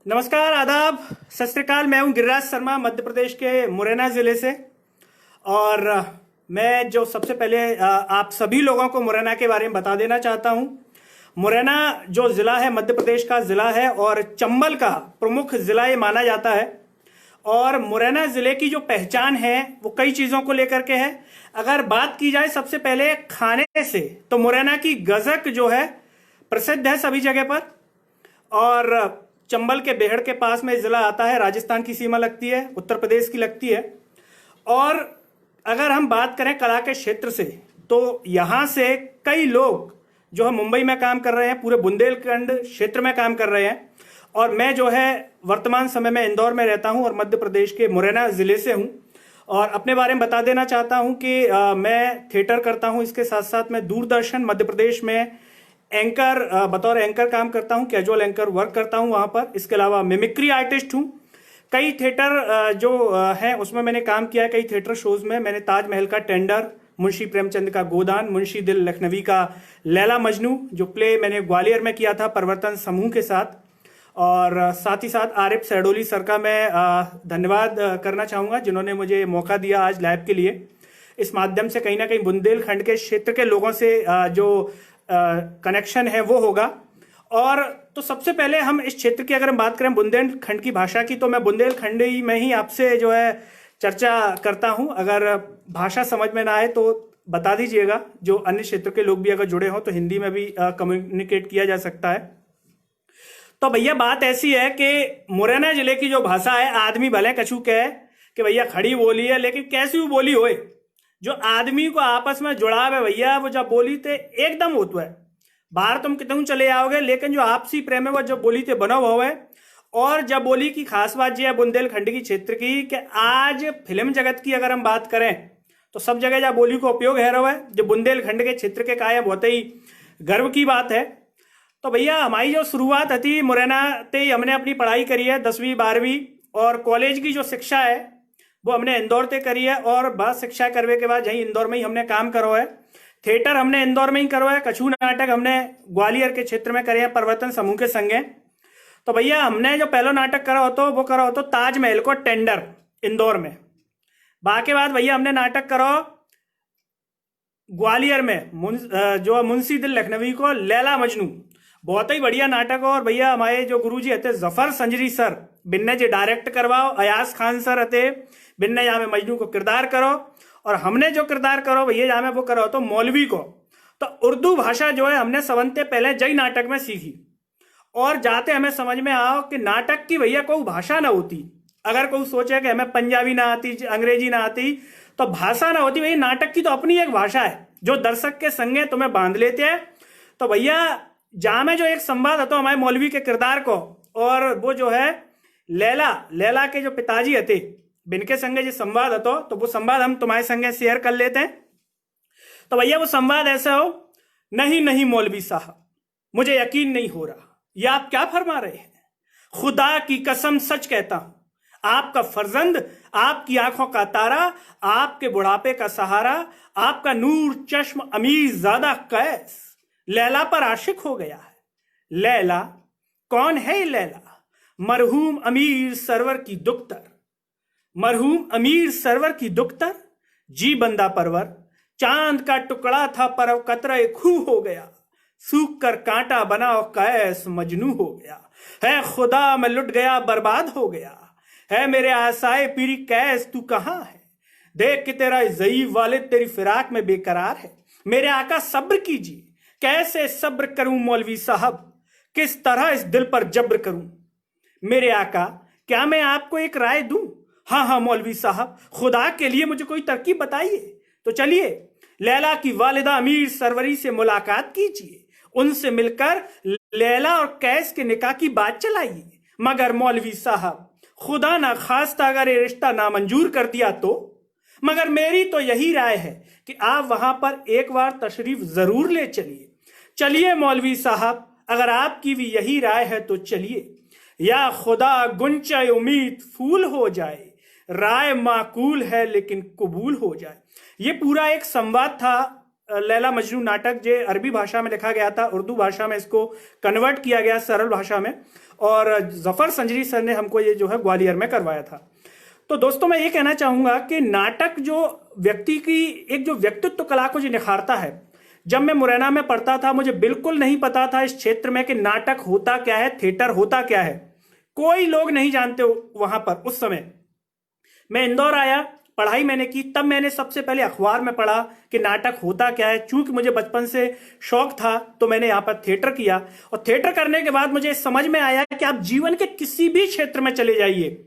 नमस्कार, आदाब, सत श्री अकाल। मैं हूं गिरिराज शर्मा, मध्य प्रदेश के मुरैना ज़िले से। और मैं जो सबसे पहले आप सभी लोगों को मुरैना के बारे में बता देना चाहता हूं। मुरैना जो ज़िला है मध्य प्रदेश का ज़िला है और चंबल का प्रमुख ज़िला ये माना जाता है। और मुरैना ज़िले की जो पहचान है वो कई चीज़ों को लेकर के है। अगर बात की जाए सबसे पहले खाने से, तो मुरैना की गज़क जो है प्रसिद्ध है सभी जगह पर। और चंबल के बेहड़ के पास में जिला आता है, राजस्थान की सीमा लगती है, उत्तर प्रदेश की लगती है। और अगर हम बात करें कला के क्षेत्र से, तो यहाँ से कई लोग जो है मुंबई में काम कर रहे हैं, पूरे बुंदेलखंड क्षेत्र में काम कर रहे हैं। और मैं जो है वर्तमान समय में इंदौर में रहता हूँ और मध्य प्रदेश के मुरैना ज़िले से हूँ। और अपने बारे में बता देना चाहता हूँ कि मैं थिएटर करता हूँ, इसके साथ साथ मैं दूरदर्शन मध्य प्रदेश में एंकर बतौर एंकर काम करता हूं, कैजुअल एंकर वर्क करता हूं वहां पर। इसके अलावा मिमिक्री आर्टिस्ट हूं। कई थिएटर जो हैं उसमें मैंने काम किया है। कई थिएटर शोज में मैंने ताजमहल का टेंडर, मुंशी प्रेमचंद का गोदान, मुंशी दिल लखनवी का लैला मजनू जो प्ले मैंने ग्वालियर में किया था परिवर्तन समूह के साथ। और साथ ही साथ आरिफ सैडोली सर का मैं धन्यवाद करना चाहूँगा जिन्होंने मुझे मौका दिया आज लाइव के लिए। इस माध्यम से कहीं ना कहीं बुंदेलखंड के क्षेत्र के लोगों से जो कनेक्शन है वो होगा। और तो सबसे पहले हम इस क्षेत्र की अगर हम बात करें बुंदेलखंड की भाषा की, तो मैं बुंदेलखंडी में ही आपसे जो है चर्चा करता हूं। अगर भाषा समझ में ना आए तो बता दीजिएगा। जो अन्य क्षेत्र के लोग भी अगर जुड़े हों तो हिंदी में भी कम्युनिकेट किया जा सकता है। तो भैया बात ऐसी है कि मुरैना जिले की जो भाषा है, आदमी भले कछू कहे कि भैया खड़ी बोली है, लेकिन कैसी भी बोली होए, जो आदमी को आपस में जुड़ाव है भैया, वो जब बोली थे एकदम होता है। बाहर तुम कितने चले आओगे, लेकिन जो आपसी प्रेम है वो जब बोली थे बना हुआ है। और जब बोली की खास बात यह है बुंदेलखंड की क्षेत्र की कि आज फिल्म जगत की अगर हम बात करें तो सब जगह जब बोली का उपयोग है रहा है, जो बुंदेलखंड के क्षेत्र के कायम बहुत ही गर्व की बात है। तो भैया हमारी जो शुरुआत थी मुरैना से ही हमने अपनी पढ़ाई करी है 10वीं 12वीं, और कॉलेज की जो शिक्षा है वो हमने इंदौर से करी है। और बाद शिक्षा करने के बाद यहीं इंदौर में ही हमने काम करो है। थिएटर हमने इंदौर में ही करो है। कछू नाटक हमने ग्वालियर के क्षेत्र में करे हैं परिवर्तन समूह के संगे। तो भैया हमने जो पहला नाटक करा हो तो वो करा हो तो ताजमहल को टेंडर इंदौर में। बाकी बाद भैया हमने नाटक करो ग्वालियर में जो मुंशी दिल लखनवी को लैला मजनू, बहुत ही बढ़िया नाटक हो। और भैया हमारे जो गुरुजी हते जफर संजरी सर, बिन्ने जी डायरेक्ट करवाओ, अयाज खान सर हते बिन्ने यहाँ में मजनू को किरदार करो। और हमने जो किरदार करो भैया यहाँ में वो करो तो मौलवी को। तो उर्दू भाषा जो है हमने सवनते पहले जय नाटक में सीखी। और जाते हमें समझ में आओ कि नाटक की भैया कोई भाषा ना होती। अगर कोई सोचे कि हमें पंजाबी ना आती, अंग्रेजी ना आती, तो भाषा ना होती। भैया नाटक की तो अपनी एक भाषा है जो दर्शक के संगे तुम्हें बांध लेते हैं। तो भैया जहां में जो एक संवाद है तो हमारे मौलवी के किरदार को, और वो जो है लैला के जो पिताजी हते बिनके संगे जो संवाद हतो, तो वो संवाद हम तुम्हारे संगे शेयर कर लेते हैं। तो भैया वो संवाद ऐसा हो, नहीं नहीं मौलवी साहब, मुझे यकीन नहीं हो रहा, ये आप क्या फरमा रहे हैं। खुदा की कसम सच कहता हूं, आपका फर्जंद, आपकी आंखों का तारा, आपके बुढ़ापे का सहारा, आपका नूर चश्म अमीर ज्यादा कैस लैला पर आशिक हो गया है। लैला कौन है? लैला मरहूम अमीर सरवर की दुख्तर, मरहूम अमीर सरवर की दुख्तर, जी बंदा परवर, चांद का टुकड़ा था पर कतरा खूह हो गया, सूख कर कांटा बना और कैस मजनू हो गया है। खुदा मैं लुट गया, बर्बाद हो गया है, मेरे आसाए पीरी कैस तू कहां है। देख कि तेरा ज़ईफ वालिद तेरी फिराक में बेकरार है, मेरे आका सब्र कीजिए, कैसे सब्र करूं मौलवी साहब, किस तरह इस दिल पर जब्र करूं। मेरे आका क्या मैं आपको एक राय दूं? हाँ हाँ मौलवी साहब, खुदा के लिए मुझे कोई तरकीब बताइए। तो चलिए लैला की वालिदा अमीर सरवरी से मुलाकात कीजिए, उनसे मिलकर लैला और कैस के निकाह की बात चलाइए। मगर मौलवी साहब खुदा ना खास्ता अगर ये रिश्ता नामंजूर कर दिया तो, मगर मेरी तो यही राय है कि आप वहां पर एक बार तशरीफ जरूर ले चलिए। चलिए मौलवी साहब, अगर आपकी भी यही राय है तो चलिए। या खुदा गुंचा उम्मीद फूल हो जाए, राय माकूल है लेकिन कबूल हो जाए। ये पूरा एक संवाद था लैला मजनू नाटक जो अरबी भाषा में लिखा गया था, उर्दू भाषा में इसको कन्वर्ट किया गया सरल भाषा में, और जफर संजरी सर ने हमको ये जो है ग्वालियर में करवाया था। तो दोस्तों मैं ये कहना चाहूंगा कि नाटक जो व्यक्ति की एक जो व्यक्तित्व कला को जो निखारता है, जब मैं मुरैना में पढ़ता था मुझे बिल्कुल नहीं पता था इस क्षेत्र में कि नाटक होता क्या है, थिएटर होता क्या है, कोई लोग नहीं जानते वहां पर। उस समय मैं इंदौर आया, पढ़ाई मैंने की, तब मैंने सबसे पहले अखबार में पढ़ा कि नाटक होता क्या है। चूंकि मुझे बचपन से शौक था तो मैंने यहाँ पर थिएटर किया, और थिएटर करने के बाद मुझे समझ में आया कि आप जीवन के किसी भी क्षेत्र में चले जाइए,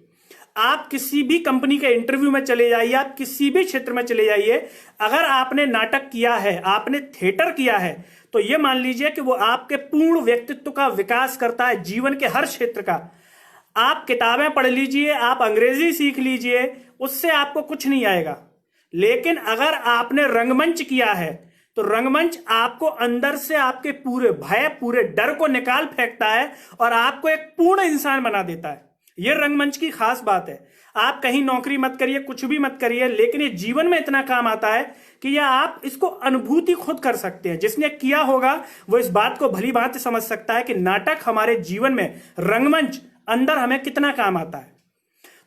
आप किसी भी कंपनी के इंटरव्यू में चले जाइए, आप किसी भी क्षेत्र में चले जाइए, अगर आपने नाटक किया है, आपने थिएटर किया है, तो यह मान लीजिए कि वो आपके पूर्ण व्यक्तित्व का विकास करता है, जीवन के हर क्षेत्र का। आप किताबें पढ़ लीजिए, आप अंग्रेजी सीख लीजिए, उससे आपको कुछ नहीं आएगा। लेकिन अगर आपने रंगमंच किया है तो रंगमंच आपको अंदर से आपके पूरे भय, पूरे डर को निकाल फेंकता है और आपको एक पूर्ण इंसान बना देता है। यह रंगमंच की खास बात है। आप कहीं नौकरी मत करिए, कुछ भी मत करिए, लेकिन ये जीवन में इतना काम आता है कि यह आप इसको अनुभूति खुद कर सकते हैं। जिसने किया होगा वो इस बात को भली भांति समझ सकता है कि नाटक हमारे जीवन में, रंगमंच अंदर हमें कितना काम आता है।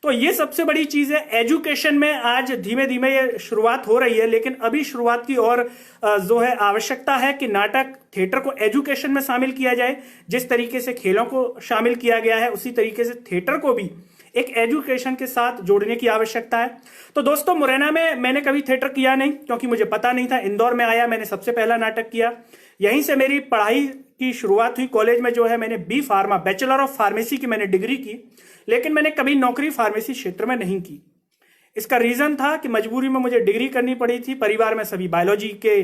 तो ये सबसे बड़ी चीज है। एजुकेशन में आज धीमे धीमे ये शुरुआत हो रही है, लेकिन अभी शुरुआत की और जो है आवश्यकता है कि नाटक, थिएटर को एजुकेशन में शामिल किया जाए। जिस तरीके से खेलों को शामिल किया गया है, उसी तरीके से थिएटर को भी एक एजुकेशन के साथ जोड़ने की आवश्यकता है। तो दोस्तों मुरैना में मैंने कभी थिएटर किया नहीं, क्योंकि मुझे पता नहीं था। इंदौर में आया, मैंने सबसे पहला नाटक किया, यहीं से मेरी पढ़ाई की शुरुआत हुई। कॉलेज में जो है मैंने B pharma, bachelor of pharmacy की मैंने डिग्री की, लेकिन मैंने कभी नौकरी फार्मेसी क्षेत्र में नहीं की। इसका रीजन था कि मजबूरी में मुझे डिग्री करनी पड़ी थी। परिवार में सभी बायोलॉजी के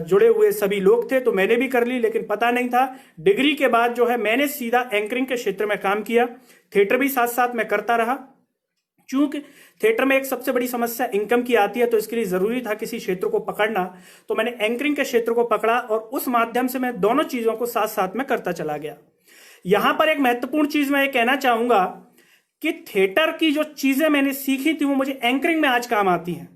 जुड़े हुए सभी लोग थे, तो मैंने भी कर ली, लेकिन पता नहीं था। डिग्री के बाद जो है मैंने सीधा एंकरिंग के क्षेत्र में काम किया। थिएटर भी साथ साथ मैं करता रहा। चूंकि थिएटर में एक सबसे बड़ी समस्या इनकम की आती है, तो इसके लिए जरूरी था किसी क्षेत्र को पकड़ना, तो मैंने एंकरिंग के क्षेत्र को पकड़ा और उस माध्यम से मैं दोनों चीजों को साथ साथ में करता चला गया। यहां पर एक महत्वपूर्ण चीज मैं ये कहना चाहूंगा कि थिएटर की जो चीजें मैंने सीखी थी वो मुझे एंकरिंग में आज काम आती हैं।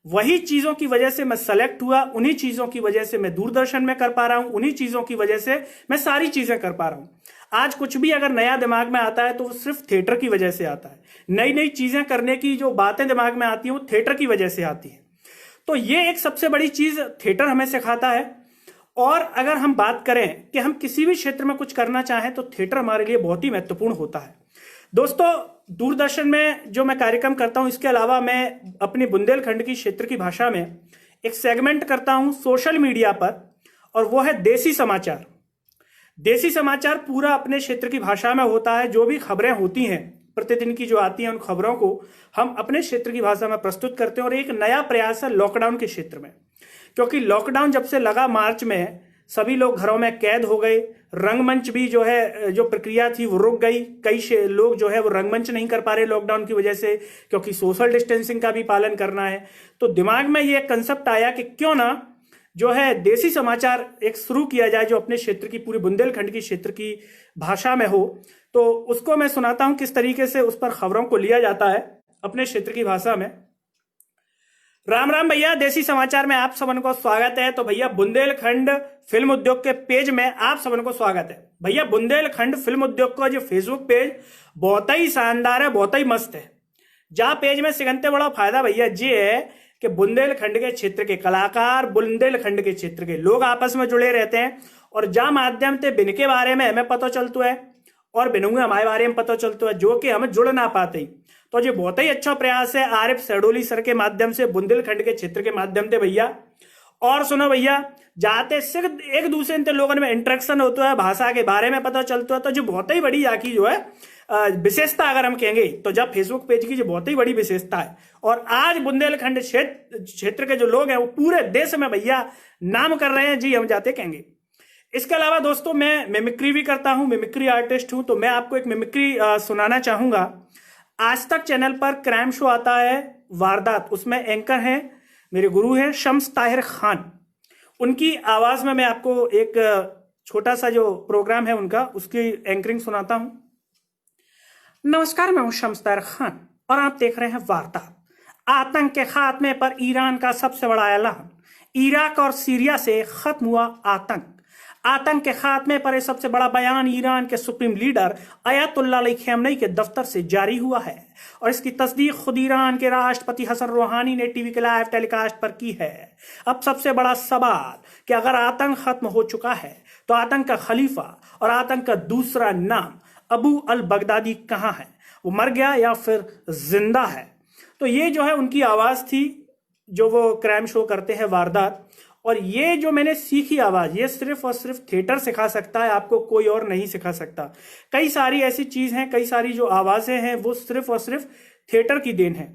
वही चीजों की वजह से मैं सेलेक्ट हुआ, उन्हीं चीजों की वजह से मैं दूरदर्शन में कर पा रहा हूं, उन्हीं चीजों की वजह से मैं सारी चीजें कर पा रहा हूं। आज कुछ भी अगर नया दिमाग में आता है तो वो सिर्फ थिएटर की वजह से आता है। नई नई चीजें करने की जो बातें दिमाग में आती हैं वो थिएटर की वजह से आती है। तो ये एक सबसे बड़ी चीज थिएटर हमें सिखाता है। और अगर हम बात करें कि हम किसी भी क्षेत्र में कुछ करना चाहें तो थिएटर हमारे लिए बहुत ही महत्वपूर्ण होता है। दोस्तों दूरदर्शन में जो मैं कार्यक्रम करता हूं, इसके अलावा मैं अपनी बुंदेलखंड की क्षेत्र की भाषा में एक सेगमेंट करता हूं सोशल मीडिया पर, और वो है देसी समाचार। देसी समाचार पूरा अपने क्षेत्र की भाषा में होता है। जो भी खबरें होती हैं प्रतिदिन की जो आती हैं, उन खबरों को हम अपने क्षेत्र की भाषा में प्रस्तुत करते हैं। और एक नया प्रयास है लॉकडाउन के क्षेत्र में, क्योंकि लॉकडाउन जब से लगा मार्च में, सभी लोग घरों में कैद हो गए। रंगमंच भी जो है, जो प्रक्रिया थी वो रुक गई। कई लोग जो है वो रंगमंच नहीं कर पा रहे लॉकडाउन की वजह से, क्योंकि सोशल डिस्टेंसिंग का भी पालन करना है। तो दिमाग में ये कंसेप्ट आया कि क्यों ना जो है देसी समाचार एक शुरू किया जाए, जो अपने क्षेत्र की, पूरी बुंदेलखंड की क्षेत्र की भाषा में हो। तो उसको मैं सुनाता हूं किस तरीके से उस पर खबरों को लिया जाता है अपने क्षेत्र की भाषा में। राम राम भैया, देसी समाचार में आप सबन को स्वागत है। तो भैया बुंदेलखंड फिल्म उद्योग के पेज में आप सबन को स्वागत है। भैया बुंदेलखंड फिल्म उद्योग का जो फेसबुक पेज बहुत ही शानदार है, बहुत ही मस्त है। जहां पेज में सिगंते बड़ा फायदा भैया जी है कि बुंदेलखंड के क्षेत्र के कलाकार, बुंदेलखंड के क्षेत्र के लोग आपस में जुड़े रहते हैं। और जहां माध्यम से बिन के बारे में हमें पता चलता है और बिनुंगे हमारे बारे में पता चलता है, जो कि हमें जुड़ ना पाते। तो ये बहुत ही अच्छा प्रयास है आरिफ सैडोली सर के माध्यम से, बुंदेलखंड के क्षेत्र के माध्यम से भैया। और सुनो भैया, जाते सिर्फ एक दूसरे से लोगों में इंटरेक्शन होता है, भाषा के बारे में पता चलता है। तो जो बहुत ही बड़ी आकी जो है विशेषता अगर हम कहेंगे, तो जब फेसबुक पेज की जो बहुत ही बड़ी विशेषता है। और आज बुंदेलखंड क्षेत्र के जो लोग हैं वो पूरे देश में भैया नाम कर रहे हैं जी, हम जाते कहेंगे। इसके अलावा दोस्तों मैं मिमिक्री भी करता हूं, मिमिक्री आर्टिस्ट हूं। तो मैं आपको एक मिमिक्री सुनाना चाहूंगा। आज तक चैनल पर क्राइम शो आता है वारदात, उसमें एंकर हैं मेरे गुरु हैं शम्स ताहिर खान। उनकी आवाज में मैं आपको एक छोटा सा जो प्रोग्राम है उनका, उसकी एंकरिंग सुनाता हूं। नमस्कार, मैं हूं शम्स ताहिर खान और आप देख रहे हैं वारदात। आतंक के खात्मे पर ईरान का सबसे बड़ा ऐलान। इराक और सीरिया से खत्म हुआ आतंक। आतंक के खात्मे पर सबसे बड़ा बयान ईरान के सुप्रीम लीडर अयतुल्लाह अली खamenei के दफ्तर से जारी हुआ है और इसकी तस्दीक खुद ईरान के राष्ट्रपति हसन रूहानी ने टीवी के लाइव टेलीकास्ट पर की है। अब सबसे बड़ा सवाल कि अगर आतंक खत्म हो चुका है तो आतंक का खलीफा और आतंक का दूसरा नाम अबू अल बगदादी कहाँ है? वो मर गया या फिर जिंदा है? तो ये जो है उनकी आवाज थी जो वो क्राइम शो करते हैं, वारदात। और ये जो मैंने सीखी आवाज, ये सिर्फ और सिर्फ थिएटर सिखा सकता है, आपको कोई और नहीं सिखा सकता। कई सारी ऐसी चीज हैं, कई सारी जो आवाजें हैं वो सिर्फ और सिर्फ थिएटर की देन है।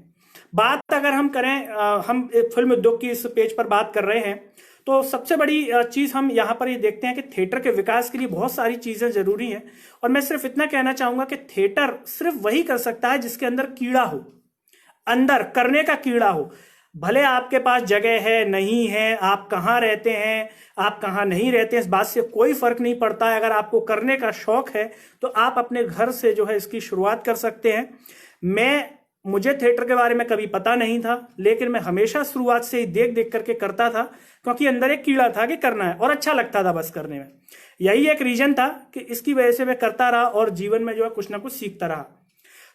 बात अगर हम करें, हम फिल्म उद्योग की इस पेज पर बात कर रहे हैं, तो सबसे बड़ी चीज हम यहाँ पर ये देखते हैं कि थिएटर के विकास के लिए बहुत सारी चीजें जरूरी हैं। और मैं सिर्फ इतना कहना चाहूंगा कि थिएटर सिर्फ वही कर सकता है जिसके अंदर कीड़ा हो, अंदर करने का कीड़ा हो। भले आपके पास जगह है नहीं है, आप कहाँ रहते हैं, आप कहाँ नहीं रहते हैं, इस बात से कोई फर्क नहीं पड़ता है। अगर आपको करने का शौक है तो आप अपने घर से जो है इसकी शुरुआत कर सकते हैं। मुझे थिएटर के बारे में कभी पता नहीं था, लेकिन मैं हमेशा शुरुआत से ही देख देख करके करता था, क्योंकि अंदर एक कीड़ा था कि करना है और अच्छा लगता था बस करने में। यही एक रीजन था कि इसकी वजह से मैं करता रहा और जीवन में जो है कुछ ना कुछ सीखता रहा।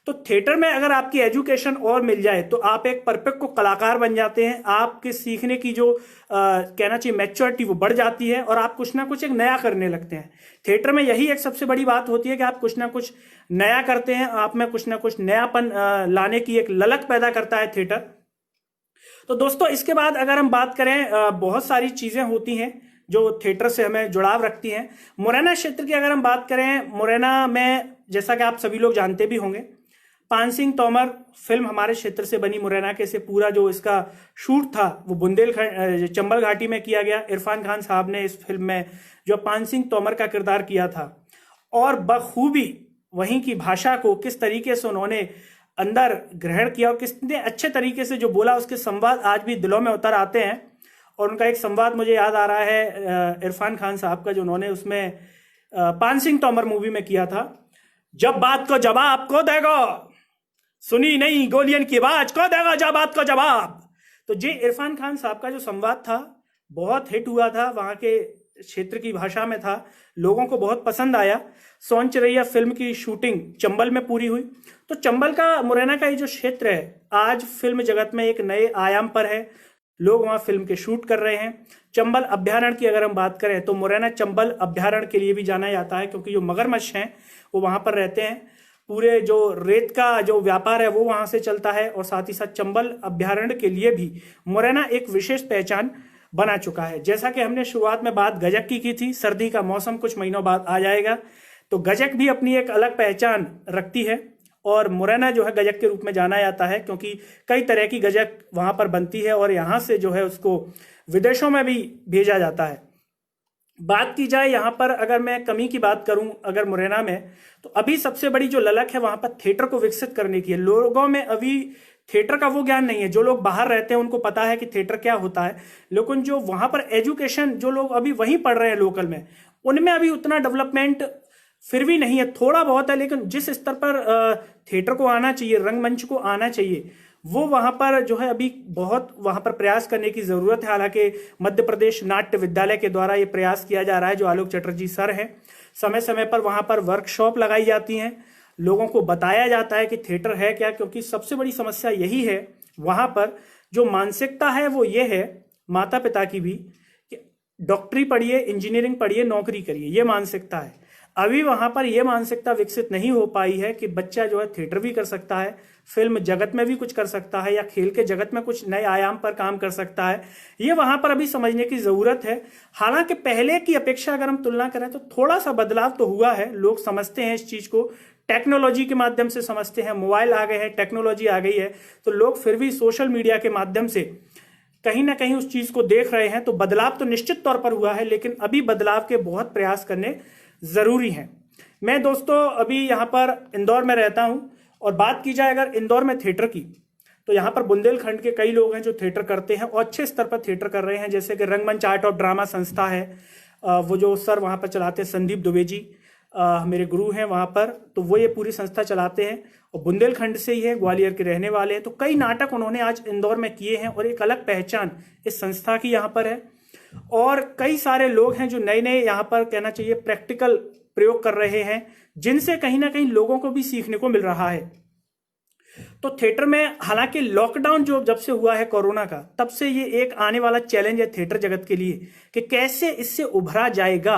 तो थिएटर में अगर आपकी एजुकेशन और मिल जाए तो आप एक परफेक्ट को कलाकार बन जाते हैं। आपके सीखने की जो कहना चाहिए मैच्योरिटी वो बढ़ जाती है और आप कुछ ना कुछ एक नया करने लगते हैं। थिएटर में यही एक सबसे बड़ी बात होती है कि आप कुछ ना कुछ नया करते हैं, आप में कुछ ना कुछ नयापन लाने की एक ललक पैदा करता है थिएटर। तो दोस्तों, इसके बाद अगर हम बात करें, बहुत सारी चीजें होती हैं जो थिएटर से हमें जुड़ाव रखती हैं। मुरैना क्षेत्र की अगर हम बात करें, मुरैना में जैसा कि आप सभी लोग जानते भी होंगे, पान सिंह तोमर फिल्म हमारे क्षेत्र से बनी मुरैना के से। पूरा जो इसका शूट था वो बुंदेलखंड चंबल घाटी में किया गया। इरफान खान साहब ने इस फिल्म में जो पान सिंह तोमर का किरदार किया था और बखूबी वहीं की भाषा को किस तरीके से उन्होंने अंदर ग्रहण किया और कितने अच्छे तरीके से जो बोला, उसके संवाद आज भी दिलों में उतर आते हैं। और उनका एक संवाद मुझे याद आ रहा है इरफान खान साहब का, जो उन्होंने उसमें पान सिंह तोमर मूवी में किया था। जब बात को जवाब को देगा, सुनी नहीं गोलियन की आवाज को देगा जब बात को जवाब। तो ये इरफान खान साहब का जो संवाद था बहुत हिट हुआ था, वहां के क्षेत्र की भाषा में था, लोगों को बहुत पसंद आया। सोन चिरैया फिल्म की शूटिंग चंबल में पूरी हुई। तो चंबल का, मुरैना का ये जो क्षेत्र है आज फिल्म जगत में एक नए आयाम पर है। लोग वहां फिल्म के शूट कर रहे हैं। चंबल अभ्यारण्य की अगर हम बात करें तो मुरैना चंबल अभ्यारण्य के लिए भी जाना जाता है, क्योंकि जो मगरमच्छ हैं वो वहां पर रहते हैं। पूरे जो रेत का जो व्यापार है वो वहां से चलता है और साथ ही साथ चंबल अभ्यारण्य के लिए भी मुरैना एक विशेष पहचान बना चुका है। जैसा कि हमने शुरुआत में बात गजक की थी, सर्दी का मौसम कुछ महीनों बाद आ जाएगा, तो गजक भी अपनी एक अलग पहचान रखती है और मुरैना जो है गजक के रूप में जाना जाता है, क्योंकि कई तरह की गजक वहां पर बनती है और यहाँ से जो है उसको विदेशों में भी भेजा जाता है। बात की जाए यहाँ पर, अगर मैं कमी की बात करूं अगर मुरैना में, तो अभी सबसे बड़ी जो ललक है वहां पर थिएटर को विकसित करने की है। लोगों में अभी थिएटर का वो ज्ञान नहीं है। जो लोग बाहर रहते हैं उनको पता है कि थिएटर क्या होता है, लेकिन जो वहां पर एजुकेशन जो लोग अभी वहीं पढ़ रहे हैं लोकल में, उनमें अभी उतना डेवलपमेंट फिर भी नहीं है। थोड़ा बहुत है, लेकिन जिस स्तर पर थिएटर को आना चाहिए, रंगमंच को आना चाहिए, वो वहां पर जो है अभी बहुत वहां पर प्रयास करने की जरूरत है। हालांकि मध्य प्रदेश नाट्य विद्यालय के द्वारा ये प्रयास किया जा रहा है, जो आलोक चटर्जी सर हैं, समय समय पर वहां पर वर्कशॉप लगाई जाती हैं, लोगों को बताया जाता है कि थिएटर है क्या। क्योंकि सबसे बड़ी समस्या यही है वहां पर, जो मानसिकता है वो ये है माता पिता की भी, कि डॉक्टरी पढ़िए, इंजीनियरिंग पढ़िए, नौकरी करिए, ये मानसिकता है। अभी वहां पर यह मानसिकता विकसित नहीं हो पाई है कि बच्चा जो है थिएटर भी कर सकता है, फिल्म जगत में भी कुछ कर सकता है, या खेल के जगत में कुछ नए आयाम पर काम कर सकता है। ये वहां पर अभी समझने की जरूरत है। हालांकि पहले की अपेक्षा अगर हम तुलना करें तो थोड़ा सा बदलाव तो हुआ है। लोग समझते हैं इस चीज को, टेक्नोलॉजी के माध्यम से समझते हैं। मोबाइल आ गए हैं, टेक्नोलॉजी आ गई है, तो लोग फिर भी सोशल मीडिया के माध्यम से कहीं ना कहीं उस चीज को देख रहे हैं। तो बदलाव तो निश्चित तौर पर हुआ है, लेकिन अभी बदलाव के बहुत प्रयास करने जरूरी है। मैं दोस्तों अभी यहाँ पर इंदौर में रहता हूँ, और बात की जाए अगर इंदौर में थिएटर की, तो यहाँ पर बुंदेलखंड के कई लोग हैं जो थिएटर करते हैं और अच्छे स्तर पर थिएटर कर रहे हैं। जैसे कि रंगमंच आर्ट और ड्रामा संस्था है, वो जो सर वहाँ पर चलाते हैं संदीप दुबे जी, मेरे गुरु हैं वहाँ पर, तो वो ये पूरी संस्था चलाते हैं और बुंदेलखंड से ही है, ग्वालियर के रहने वाले हैं। तो कई नाटक उन्होंने आज इंदौर में किए हैं और एक अलग पहचान इस संस्था की यहाँ पर है। और कई सारे लोग हैं जो नए नए यहाँ पर कहना चाहिए प्रैक्टिकल प्रयोग कर रहे हैं, जिनसे कहीं ना कहीं लोगों को भी सीखने को मिल रहा है। तो थिएटर में हालांकि लॉकडाउन जो जब से हुआ है कोरोना का, तब से ये एक आने वाला चैलेंज है थिएटर जगत के लिए कि कैसे इससे उभरा जाएगा।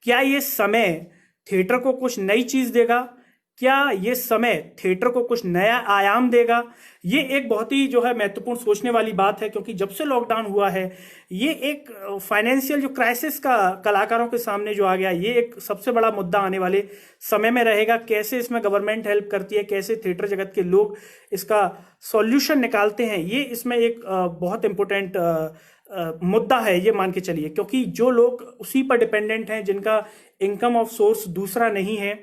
क्या ये समय थिएटर को कुछ नई चीज देगा? क्या ये समय थिएटर को कुछ नया आयाम देगा? ये एक बहुत ही जो है महत्वपूर्ण सोचने वाली बात है, क्योंकि जब से लॉकडाउन हुआ है ये एक फाइनेंशियल जो क्राइसिस का कलाकारों के सामने जो आ गया, ये एक सबसे बड़ा मुद्दा आने वाले समय में रहेगा। कैसे इसमें गवर्नमेंट हेल्प करती है, कैसे थिएटर जगत के लोग इसका सॉल्यूशन निकालते हैं, ये इसमें एक बहुत इंपॉर्टेंट मुद्दा है, ये मान के चलिए। क्योंकि जो लोग उसी पर डिपेंडेंट हैं, जिनका इनकम ऑफ सोर्स दूसरा नहीं है,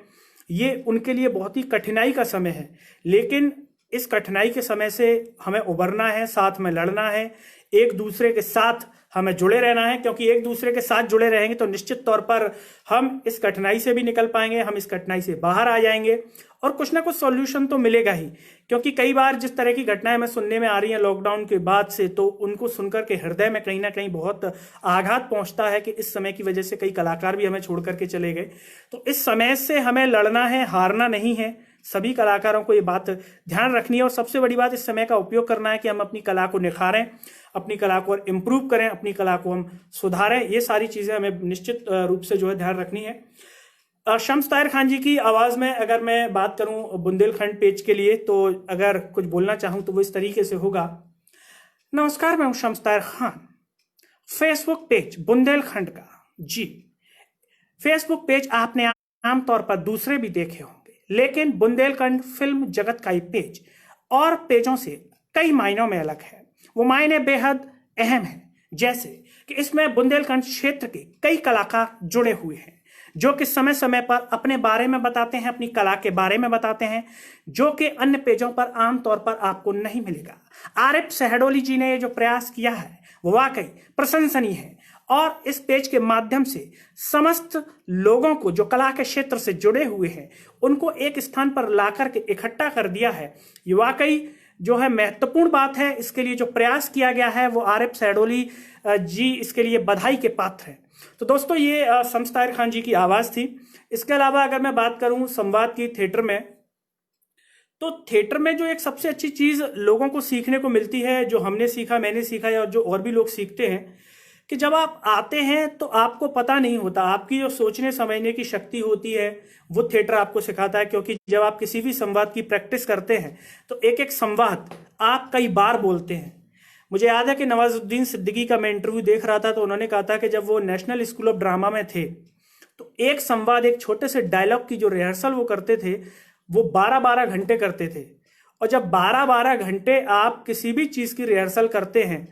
ये उनके लिए बहुत ही कठिनाई का समय है। लेकिन इस कठिनाई के समय से हमें उबरना है, साथ में लड़ना है, एक दूसरे के साथ हमें जुड़े रहना है। क्योंकि एक दूसरे के साथ जुड़े रहेंगे तो निश्चित तौर पर हम इस कठिनाई से भी निकल पाएंगे, हम इस कठिनाई से बाहर आ जाएंगे और कुछ ना कुछ सॉल्यूशन तो मिलेगा ही। क्योंकि कई बार जिस तरह की घटनाएं हमें सुनने में आ रही हैं लॉकडाउन के बाद से, तो उनको सुनकर के हृदय में कहीं ना कहीं बहुत आघात पहुंचता है कि इस समय की वजह से कई कलाकार भी हमें छोड़ करके चले गए। तो इस समय से हमें लड़ना है, हारना नहीं है। सभी कलाकारों को ये बात ध्यान रखनी है और सबसे बड़ी बात इस समय का उपयोग करना है कि हम अपनी कला को निखारें, अपनी कला को इम्प्रूव करें, अपनी कला को हम सुधारें। ये सारी चीजें हमें निश्चित रूप से जो है ध्यान रखनी है। शम्स ताहिर खान जी की आवाज में अगर मैं बात करूं बुंदेलखंड पेज के लिए, तो अगर कुछ बोलना चाहूं तो वो इस तरीके से होगा। नमस्कार, मैं हूं शम्स ताहिर खान, फेसबुक पेज बुंदेलखंड का। जी, फेसबुक पेज आपने आमतौर पर दूसरे भी देखे होंगे, लेकिन बुंदेलखंड फिल्म जगत का ये पेज और पेजों से कई मायनों में अलग है। वो मायने बेहद अहम है, जैसे कि इसमें बुंदेलखंड क्षेत्र के कई कलाकार जुड़े हुए हैं, जो कि समय समय पर अपने बारे में बताते हैं, अपनी कला के बारे में बताते हैं, जो कि अन्य पेजों पर आमतौर पर आपको नहीं मिलेगा। आरिफ सहडोली जी ने ये जो प्रयास किया है वो वाकई प्रशंसनीय है और इस पेज के माध्यम से समस्त लोगों को जो कला के क्षेत्र से जुड़े हुए हैं उनको एक स्थान पर लाकर के इकट्ठा कर दिया है। ये वाकई जो है महत्वपूर्ण बात है। इसके लिए जो प्रयास किया गया है वो आरिफ सहडोली जी इसके लिए बधाई के पात्र हैं। तो दोस्तों, ये शम्स ताहिर खान जी की आवाज थी। इसके अलावा अगर मैं बात करूं संवाद की थिएटर में, तो थिएटर में जो एक सबसे अच्छी चीज लोगों को सीखने को मिलती है, जो हमने सीखा, मैंने सीखा या जो और भी लोग सीखते हैं, कि जब आप आते हैं तो आपको पता नहीं होता, आपकी जो सोचने समझने की शक्ति होती है वो थिएटर आपको सिखाता है। क्योंकि जब आप किसी भी संवाद की प्रैक्टिस करते हैं तो एक एक संवाद आप कई बार बोलते हैं। मुझे याद है कि नवाजुद्दीन सिद्दीकी का मैं इंटरव्यू देख रहा था, तो उन्होंने कहा था कि जब वो नेशनल स्कूल ऑफ ड्रामा में थे तो एक संवाद, एक छोटे से डायलॉग की जो रिहर्सल वो करते थे वो 12-12 घंटे करते थे। और जब 12-12 घंटे आप किसी भी चीज की रिहर्सल करते हैं,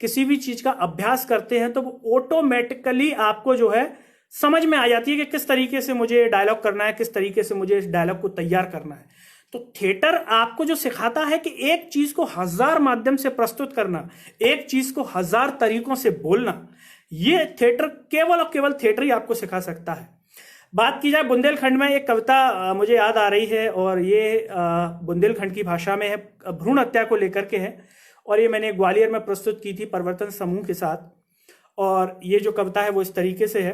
किसी भी चीज का अभ्यास करते हैं, तो वो ऑटोमेटिकली आपको जो है समझ में आ जाती है कि किस तरीके से मुझे डायलॉग करना है, किस तरीके से मुझे इस डायलॉग को तैयार करना है। तो थिएटर आपको जो सिखाता है कि एक चीज को 1000 माध्यम से प्रस्तुत करना, एक चीज को 1000 तरीकों से बोलना, ये थिएटर केवल और केवल थिएटर ही आपको सिखा सकता है। बात की जाए बुंदेलखंड में, एक कविता मुझे याद आ रही है और ये बुंदेलखंड की भाषा में है, भ्रूण हत्या को लेकर के है और ये मैंने ग्वालियर में प्रस्तुत की थी परिवर्तन समूह के साथ। और ये जो कविता है वो इस तरीके से है।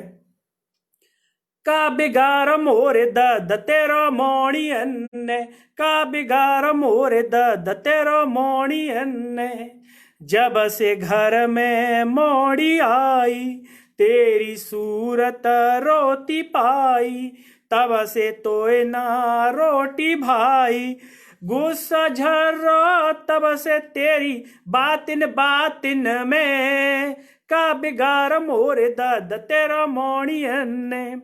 का बिगार मोरे द तेरो मोणी अन्ने, का बिगार मोरे द तेरो मोणी अन्ने, जब से घर में मोड़ी आई तेरी सूरत रोती पाई, तब से तोय ना रोटी भाई, गुस्सा झर्रो तब से तेरी बातिन बातिन में, का बिगार मोरे द तेरा मोणियन ने,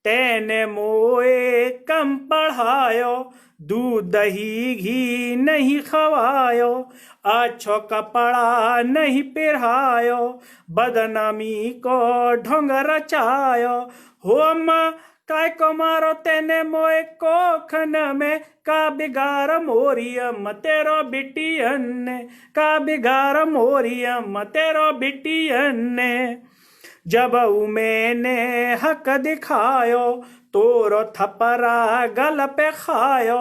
तेने मोए कम पढ़ायो, दूध दही घी नहीं खवायो, अच्छो कपड़ा नहीं पिरहायो, बदनामी को ढोंग रचायो, होम काय को मारो तेने मोए कोखन में, का बिगार मोरियम तेरो बिटियन ने, का बिगार मोरियम तेरो बिटियन ने, जब मैंने हक दिखायो तोरो थपरा गल पे खायो,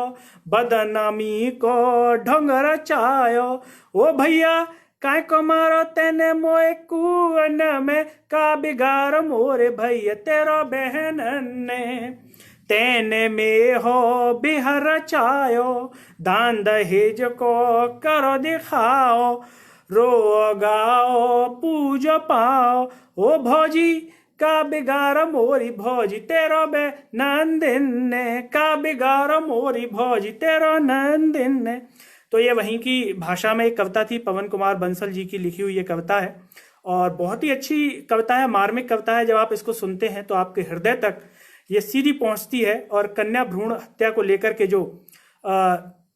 बदनामी को ढंग रचायो। ओ भैया काय को मारो तेने मोए कुअन में, का बिगाड़ मोरे भैया तेरो बहन ने। तेने में हो बिहर चायो, दान दहेज को करो दिखाओ, रो गाओ पूजो पाओ। ओ भौजी का बिगाड़ मोरी भौजी तेरो बे नंदिन ने, का बिगाड़ मोरी भौजी तेरो नंदिन ने। तो ये वहीं की भाषा में एक कविता थी, पवन कुमार बंसल जी की लिखी हुई ये कविता है और बहुत ही अच्छी कविता है, मार्मिक कविता है। जब आप इसको सुनते हैं तो आपके हृदय तक ये सीधी पहुंचती है। और कन्या भ्रूण हत्या को लेकर के जो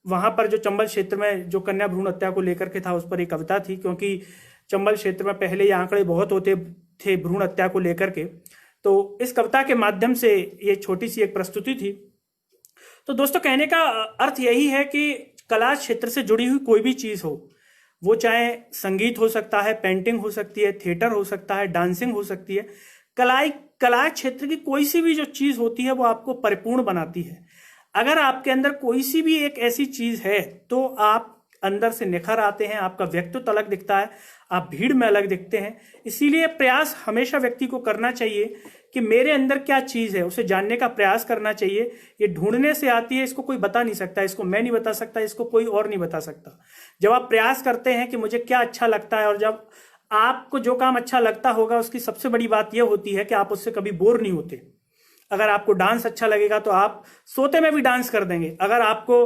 वहां पर जो चंबल क्षेत्र में जो कन्या भ्रूण हत्या को लेकर के था, उस पर एक कविता थी, क्योंकि चंबल क्षेत्र में पहले ये आंकड़े बहुत होते थे भ्रूण हत्या को लेकर के। तो इस कविता के माध्यम से ये छोटी सी एक प्रस्तुति थी। तो दोस्तों कहने का अर्थ यही है कि कला क्षेत्र से जुड़ी हुई कोई भी चीज हो, वो चाहे संगीत हो सकता है, पेंटिंग हो सकती है, थिएटर हो सकता है, डांसिंग हो सकती है, कला क्षेत्र की कोई सी भी जो चीज होती है वो आपको परिपूर्ण बनाती है। अगर आपके अंदर कोई सी भी एक ऐसी चीज है तो आप अंदर से निखर आते हैं, आपका व्यक्तित्व अलग दिखता है, आप भीड़ में अलग दिखते हैं। इसीलिए प्रयास हमेशा व्यक्ति को करना चाहिए कि मेरे अंदर क्या चीज है, उसे जानने का प्रयास करना चाहिए। ये ढूंढने से आती है, इसको कोई बता नहीं सकता, इसको मैं नहीं बता सकता, इसको कोई और नहीं बता सकता। जब आप प्रयास करते हैं कि मुझे क्या अच्छा लगता है, और जब आपको जो काम अच्छा लगता होगा उसकी सबसे बड़ी बात यह होती है कि आप उससे कभी बोर नहीं होते। अगर आपको डांस अच्छा लगेगा तो आप सोते में भी डांस कर देंगे। अगर आपको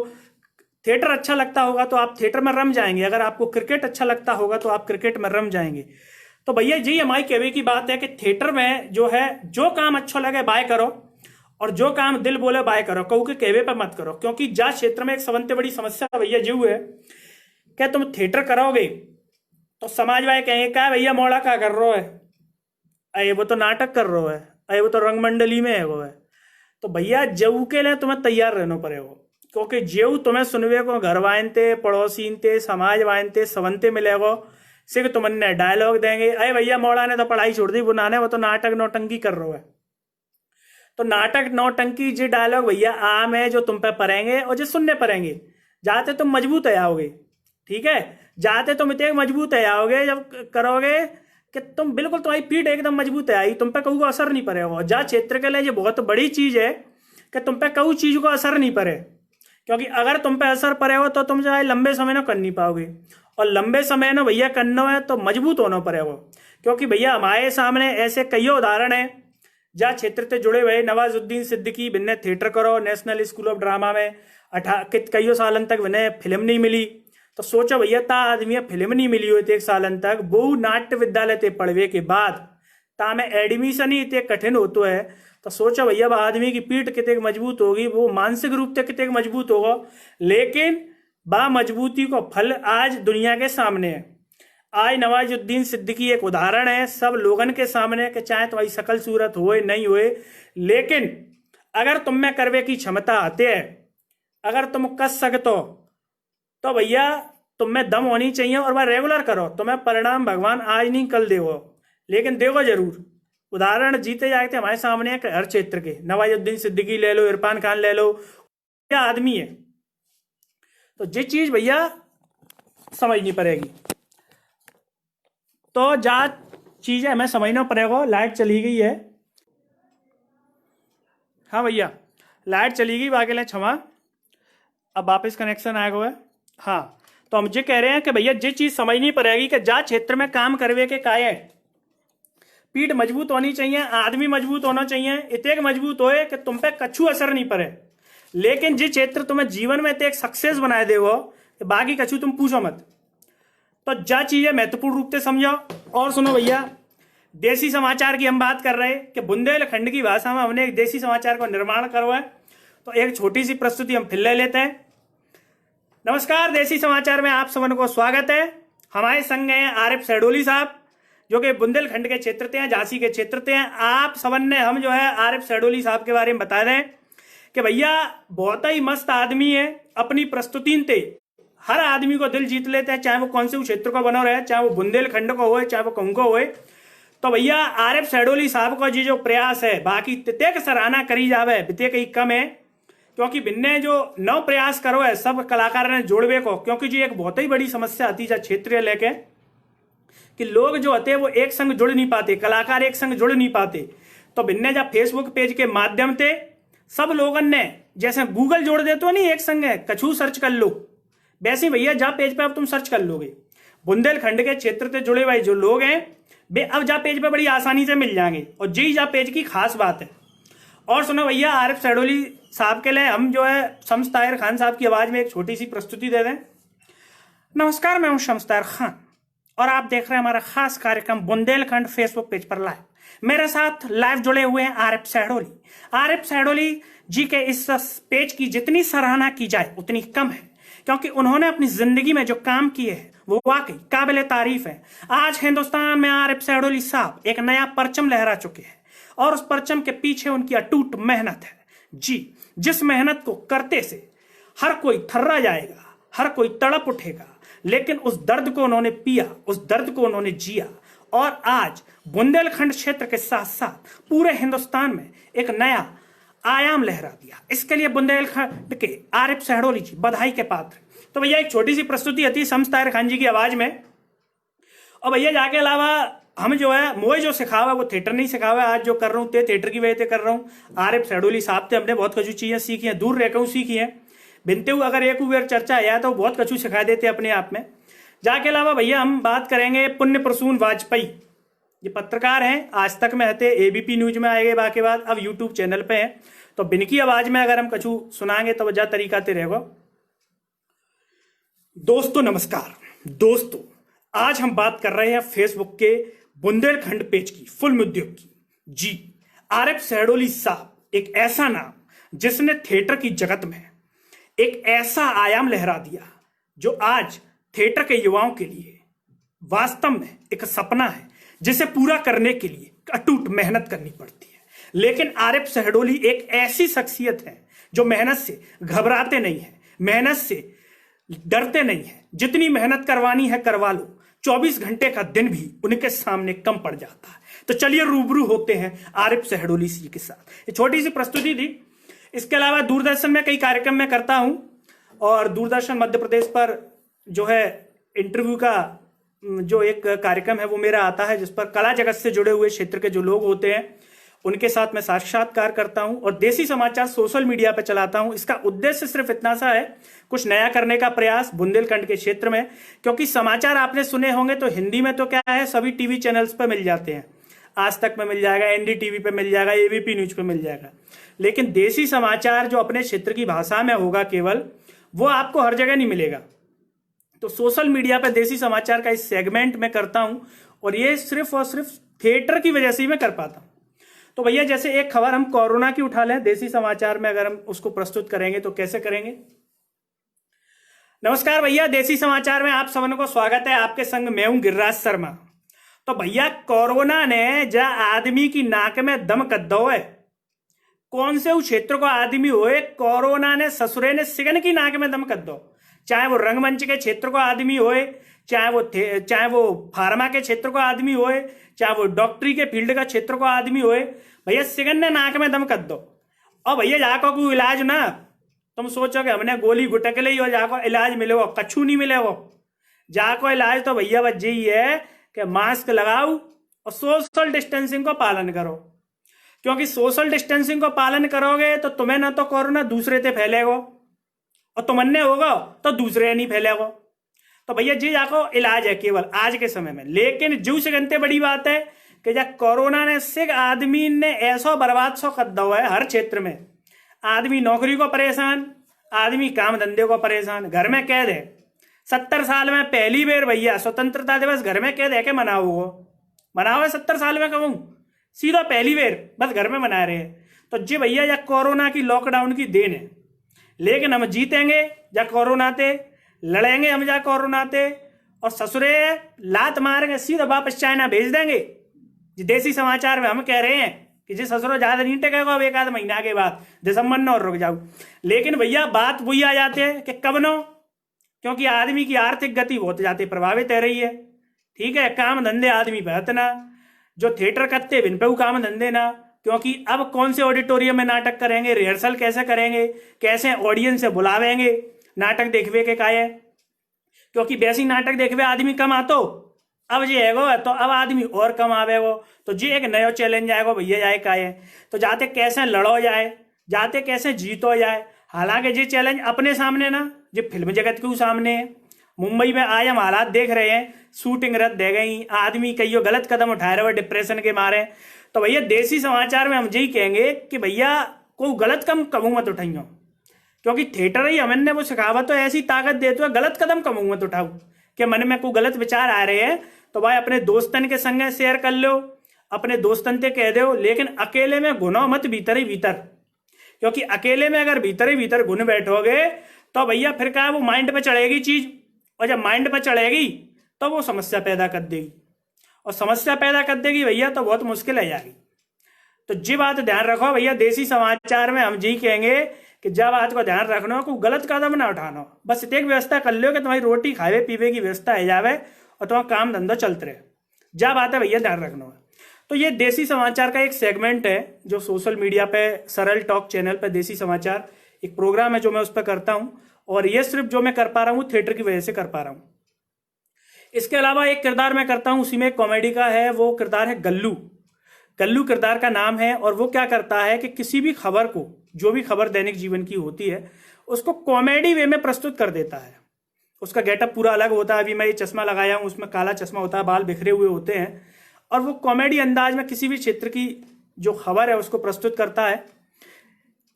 थिएटर अच्छा लगता होगा तो आप थिएटर में रम जाएंगे। अगर आपको क्रिकेट अच्छा लगता होगा तो आप क्रिकेट में रम जाएंगे। तो भैया जी हमारी कहवे की बात है कि थिएटर में जो है, जो काम अच्छा लगे बाय करो, और जो काम दिल बोले बाय करो, कहू के कहवे पर मत करो। क्योंकि जा क्षेत्र में एक सबसे बड़ी समस्या भैया जीव है, क्या तुम थिएटर करोगे तो समाज वाले कहेंगे क्या भैया मोड़ा क्या कर रहा है, अरे वो तो नाटक कर रहा है, अरे वो तो रंगमंडली में है वो है। तो भैया जेऊ के लिए तुम्हें तैयार रहना पड़ेगा, क्योंकि जेऊ तुम्हें सुनवे को घर वाइनते, पड़ोसीन ते, समाज वाइनते, सवनते मिलेगो, सिर्फ तुमने डायलॉग देंगे, अरे भैया मोड़ा ने तो पढ़ाई छोड़ दी बुनाने, वो तो नाटक नौटंकी कर रहा है। तो नाटक नौटंकी जी डायलॉग भैया आम है जो तुम पे पड़ेंगे और जो सुनने पड़ेंगे। जाते तुम मजबूत है आओगे, ठीक है, जाते तुम इतने मजबूत है आओगे जब करोगे कि तुम बिल्कुल तुम्हारी पीठ एकदम मजबूत है आई, तुम पे कहूँ असर नहीं पड़ेगा। जा क्षेत्र के लिए ये बहुत बड़ी चीज है कि तुम पे कहूँ चीज को असर नहीं पड़े, क्योंकि अगर तुम पे असर पड़ेगा तो तुम जो है लंबे समय में कर नहीं पाओगे, और लंबे समय में भैया करना है तो मजबूत होना पड़ेगा। क्योंकि भैया हमारे सामने ऐसे कई उदाहरण हैं जहाँ क्षेत्र से जुड़े हुए नवाजुद्दीन सिद्दीकी बिन्ने थिएटर करो नेशनल स्कूल ऑफ ड्रामा में कई सालन तक बिन्ने फिल्म नहीं मिली। तो सोचो भैया ता आदमी फिल्म नहीं मिली हुई 1 सालन तक, बहु नाट्य विद्यालय ते पढ़वे के बाद ता में एडमिशन ही इतने कठिन होतो है। तो सोचो भैया आदमी की पीठ कितने मजबूत होगी, वो मानसिक रूप से कितने मजबूत होगा। लेकिन बा मजबूती को फल आज दुनिया के सामने है। आज नवाजुद्दीन सिद्दीकी एक उदाहरण है सब लोगन के सामने कि चाहे तुम्हारी शकल सूरत होए नहीं होए, लेकिन अगर तुम में करवे की क्षमता आते है, अगर तुम कर सकते तो भैया तुम में दम होनी चाहिए और वह रेगुलर करो। तुम्हें परिणाम भगवान आज नहीं कल देगो, लेकिन देखो जरूर। उदाहरण जीते जाते हमारे सामने है हर क्षेत्र के, नवाजुद्दीन सिद्दीकी ले लो, इरफान खान ले लो, क्या आदमी है। तो ये चीज भैया समझनी पड़ेगी। तो जा चीजें हमें समझना पड़ेगा। लाइट चली गई है, हाँ भैया लाइट चली गई, बाकी ले क्षमा, अब वापस कनेक्शन आएगा है। हाँ तो हम ये कह रहे हैं कि भैया ये चीज समझनी पड़ेगी कि जा क्षेत्र में काम करवे के काय है, पीठ मजबूत होनी चाहिए, आदमी मजबूत होना चाहिए, इतने मजबूत होए कि तुम पे कछु असर नहीं पड़े। लेकिन जिस क्षेत्र तुम्हें जीवन में एक सक्सेस बनाए देगो, बाकी कछु तुम पूछो मत। तो जा चीजें महत्वपूर्ण रूप से समझो। और सुनो भैया, देसी समाचार की हम बात कर रहे हैं कि बुंदेलखंड की भाषा में हमने एक देसी समाचार को निर्माण करवाया। तो एक छोटी सी प्रस्तुति हम फिर ले लेते हैं। नमस्कार, देसी समाचार में आप सबन को स्वागत है। हमारे संग हैं आरिफ सैडोली साहब, जो कि बुंदेलखंड के क्षेत्र से हैं, झांसी के क्षेत्र से हैं। आप सबन ने हम जो है आरिफ सैडोली साहब के बारे में बता रहे हैं कि भैया बहुत ही मस्त आदमी है। अपनी प्रस्तुति ते हर आदमी को दिल जीत लेते हैं, चाहे वो कौन से क्षेत्र को बना रहे, चाहे वो बुंदेलखंड को हो, चाहे वो कहूं को हो। तो भैया आरिफ सैडोली साहब का जी जो प्रयास है बाकी तितेक सराहना करी जावे बिते कहीं कम है, क्योंकि बिन्ने जो नव प्रयास करो है सब कलाकार ने जोड़वे को, क्योंकि जी एक बहुत ही बड़ी समस्या आती है क्षेत्रीय लेके कि लोग जो होते हैं वो एक संग जुड़ नहीं पाते, कलाकार एक संग जुड़ नहीं पाते। तो बिन्ने जब फेसबुक पेज के माध्यम से सब लोगों ने जैसे गूगल जोड़ देते हो नहीं एक संग है कछु सर्च कर लो, वैसे भैया जहाँ पेज पे अब तुम सर्च कर लोगे बुंदेलखंड के क्षेत्र से जुड़े हुए जो लोग हैं वे अब जा पेज पे बड़ी आसानी से मिल जाएंगे, और जी जा पेज की खास बात है। और सुनो भैया आरिफ सैडोली साहब के लिए हम जो है शम्स ताहिर खान साहब की आवाज में एक छोटी सी प्रस्तुति दे दें। नमस्कार, मैं हूं शम्स ताहिर खान और आप देख रहे हैं हमारा खास कार्यक्रम बुंदेलखंड फेसबुक पेज पर लाइव। मेरे साथ लाइव जुड़े हुए हैं आरिफ सैडोली। आरिफ सैडोली जी के इस पेज की जितनी सराहना की जाए उतनी कम है, क्योंकि उन्होंने अपनी जिंदगी में जो काम किए हैं वो वाकई काबिले तारीफ है। आज हिंदुस्तान में आरिफ सैडोली साहब एक नया परचम लहरा चुके हैं और उस परचम के पीछे उनकी अटूट मेहनत है। जी, जिस मेहनत को करते से हर कोई थर्रा जाएगा, हर कोई तड़प उठेगा, लेकिन उस दर्द को उन्होंने पिया, उस दर्द को उन्होंने जिया और आज बुंदेलखंड क्षेत्र के साथ साथ पूरे हिंदुस्तान में एक नया आयाम लहरा दिया। इसके लिए बुंदेलखंड के आरिफ सैडोली जी बधाई के पात्र। तो भैया एक छोटी सी प्रस्तुति आती है शम्स ताहिर खान जी की आवाज में। और भैया जाके अलावा हम जो है मोए जो सिखावा वो थिएटर नहीं सिखावा, आज जो कर रहा हूँ ते थिएटर की वजह से कर रहा हूँ। आरिफ सैडोली साहब से हमने बहुत कछु चीजें सीखी हैं, दूर रहकर सीखी हैं। बिनते हुए अगर एक बार चर्चा आया तो बहुत कछु सिखा देते अपने आप में। जाके अलावा भैया हम बात करेंगे पुण्य प्रसून वाजपेयी, ये पत्रकार हैं, आज तक में हते एबीपी न्यूज में आएंगे, बाकी बाद अब यूट्यूब चैनल पे हैं। तो बिनकी आवाज में अगर हम कछु सुनाएंगे तो वजह तरीका ते रहेगा। दोस्तों नमस्कार। दोस्तों आज हम बात कर रहे हैं फेसबुक के बुंदेलखंड पेज की, फिल्म उद्योग की। जी, आरिफ सैडोली साहब एक ऐसा नाम जिसने थिएटर की जगत में एक ऐसा आयाम लहरा दिया जो आज थिएटर के युवाओं के लिए वास्तव में एक सपना है जिसे पूरा करने के लिए अटूट मेहनत करनी पड़ती है। लेकिन आरिफ सैडोली एक ऐसी शख्सियत है जो मेहनत से घबराते नहीं है, मेहनत से डरते नहीं है। जितनी मेहनत करवानी है करवा लो, 24 घंटे का दिन भी उनके सामने कम पड़ जाता है। तो चलिए रूबरू होते हैं आरिफ सैडोली जी के साथ। ये छोटी सी प्रस्तुति थी। इसके अलावा दूरदर्शन में कई कार्यक्रम में करता हूं और दूरदर्शन मध्य प्रदेश पर जो है इंटरव्यू का जो एक कार्यक्रम है वो मेरा आता है, जिस पर कला जगत से जुड़े हुए क्षेत्र के जो लोग होते हैं उनके साथ मैं साक्षात्कार करता हूं और देसी समाचार सोशल मीडिया पर चलाता हूं। इसका उद्देश्य सिर्फ इतना सा है, कुछ नया करने का प्रयास बुंदेलखंड के क्षेत्र में, क्योंकि समाचार आपने सुने होंगे तो हिंदी में तो क्या है सभी टीवी चैनल्स पर मिल जाते हैं, आज तक में मिल जाएगा, एनडीटीवी पे मिल जाएगा, एबीपी न्यूज पे मिल जाएगा। लेकिन देसी समाचार जो अपने क्षेत्र की भाषा में होगा केवल, वो आपको हर जगह नहीं मिलेगा। तो सोशल मीडिया पे देसी समाचार का इस सेगमेंट में करता हूं और ये सिर्फ और सिर्फ थिएटर की वजह से ही मैं कर पाता हूं। तो भैया जैसे एक खबर हम कोरोना की उठा लें, देसी समाचार में अगर हम उसको प्रस्तुत करेंगे तो कैसे करेंगे। नमस्कार भैया, देसी समाचार में आप सबन को स्वागत है। आपके संग मैं हूं गिरिराज शर्मा। तो भैया कोरोना ने जा आदमी की नाक में दम कद्दो है, कौन से क्षेत्र को आदमी होए, कोरोना ने ससुरे ने सिगन की नाक में दम कद्दो। चाहे वो रंगमंच के क्षेत्र को आदमी होए, चाहे वो फार्मा के क्षेत्र को आदमी होए, चाहे वो डॉक्टरी के फील्ड का क्षेत्र को आदमी होए, भैया सिगन ने नाक में दम कर दो। और भैया जाको कोई इलाज ना, तुम सोचो कि हमने गोली गुटक ली और जाको इलाज मिलेगा, कछु नहीं मिलेगा। जाको इलाज तो भैया बस यही है कि मास्क लगाओ और सोशल डिस्टेंसिंग को पालन करो, क्योंकि सोशल डिस्टेंसिंग को पालन करोगे तो तुम्हें ना तो कोरोना दूसरे से फैलेगा और तुमने होगा तो दूसरे नहीं फैलेगा। तो भैया जी जाको इलाज है केवल आज के समय में। लेकिन जू से गनते बड़ी बात है कि जब कोरोना ने सिख आदमी ने ऐसा बर्बाद सो कर दो है हर क्षेत्र में। आदमी नौकरी को परेशान, आदमी काम धंधे को परेशान, घर में कैद है। 70 साल में पहली बार भैया स्वतंत्रता दिवस घर में कैद है के मनाओ 70 साल में कहूँ सीधा पहली बार बस घर में मना रहे हैं। तो जी भैया या कोरोना की लॉकडाउन की देन है, लेकिन हम जीतेंगे या कोरोना ते, लड़ेंगे हम जा कोरोना ते और ससुरे लात मारेंगे सीधा वापस चाइना भेज देंगे। देसी समाचार में हम कह रहे हैं कि जी ससुरो ज्यादा नहीं टेकेगा, अब एक आध महीना के बाद दिसंबर न और रुक जाओ। लेकिन भैया बात वही आ जाते हैं कि कब नो, क्योंकि आदमी की आर्थिक गति बहुत जाती प्रभावित हो रही है। ठीक है, काम धंधे आदमी बेहतना, जो थिएटर करते बिन पे काम धंधे ना, क्योंकि अब कौन से ऑडिटोरियम में नाटक करेंगे, रिहर्सल कैसे करेंगे, कैसे ऑडियंस से बुलावेंगे नाटक देखवे के काये, क्योंकि वैसी नाटक देखवे आदमी कम आतो, अब ये है तो अब आदमी और कम आवेगो, तो जी एक नया चैलेंज आएगा भैया जाए काये, तो जाते कैसे लड़ो जाए, जाते कैसे जीतो जाए। हालांकि ये चैलेंज अपने सामने ना, ये फिल्म जगत के सामने है। मुंबई में आज हम हालात देख रहे हैं, शूटिंग रद्द दे गई, आदमी कई गलत कदम उठा रहे हुए डिप्रेशन के मारे। तो भैया देसी समाचार में हम यही कहेंगे कि भैया कोई गलत कदम मत उठाइयो, क्योंकि थिएटर ही हमने वो सिखावत तो ऐसी ताकत देते हुए गलत कदम कम मत उठाओ कि मन में कोई गलत विचार आ रहे हैं तो भाई अपने दोस्तन के संग शेयर कर लो, अपने दोस्तन से कह दो, लेकिन अकेले में घुनो मत भीतर ही भीतर, क्योंकि अकेले में अगर भीतर ही भीतर घुन बैठोगे तो भैया फिर क्या वो माइंड पे चढ़ेगी चीज, और जब माइंड पे चढ़ेगी तो वो समस्या पैदा कर देगी, और समस्या पैदा कर देगी भैया तो बहुत मुश्किल है जाएगी। तो जी बात ध्यान रखो भैया, देसी समाचार में हम जी कहेंगे कि जब बात को ध्यान रखना को गलत कदम ना उठाना, बस इतनी व्यवस्था कर लो कि तुम्हारी रोटी खावे पीवे की व्यवस्था है जावे और तुम्हारा काम धंधा चलते रहे, जब बात है भैया ध्यान रखना है। तो ये देसी समाचार का एक सेगमेंट है जो सोशल मीडिया पे सरल टॉक चैनल पे देसी समाचार एक प्रोग्राम है जो मैं उस पर करता हूँ, और ये सिर्फ जो मैं कर पा रहा हूँ थिएटर की वजह से कर पा रहा हूँ। इसके अलावा एक किरदार मैं करता हूँ, उसी में कॉमेडी का है, वो किरदार है गल्लू। गल्लू किरदार का नाम है, और वो क्या करता है कि किसी भी खबर को, जो भी खबर दैनिक जीवन की होती है उसको कॉमेडी वे में प्रस्तुत कर देता है। उसका गेटअप पूरा अलग होता है, अभी मैं ये चश्मा लगाया हूँ, उसमें काला चश्मा होता है, बाल बिखरे हुए होते हैं, और वो कॉमेडी अंदाज में किसी भी क्षेत्र की जो खबर है उसको प्रस्तुत करता है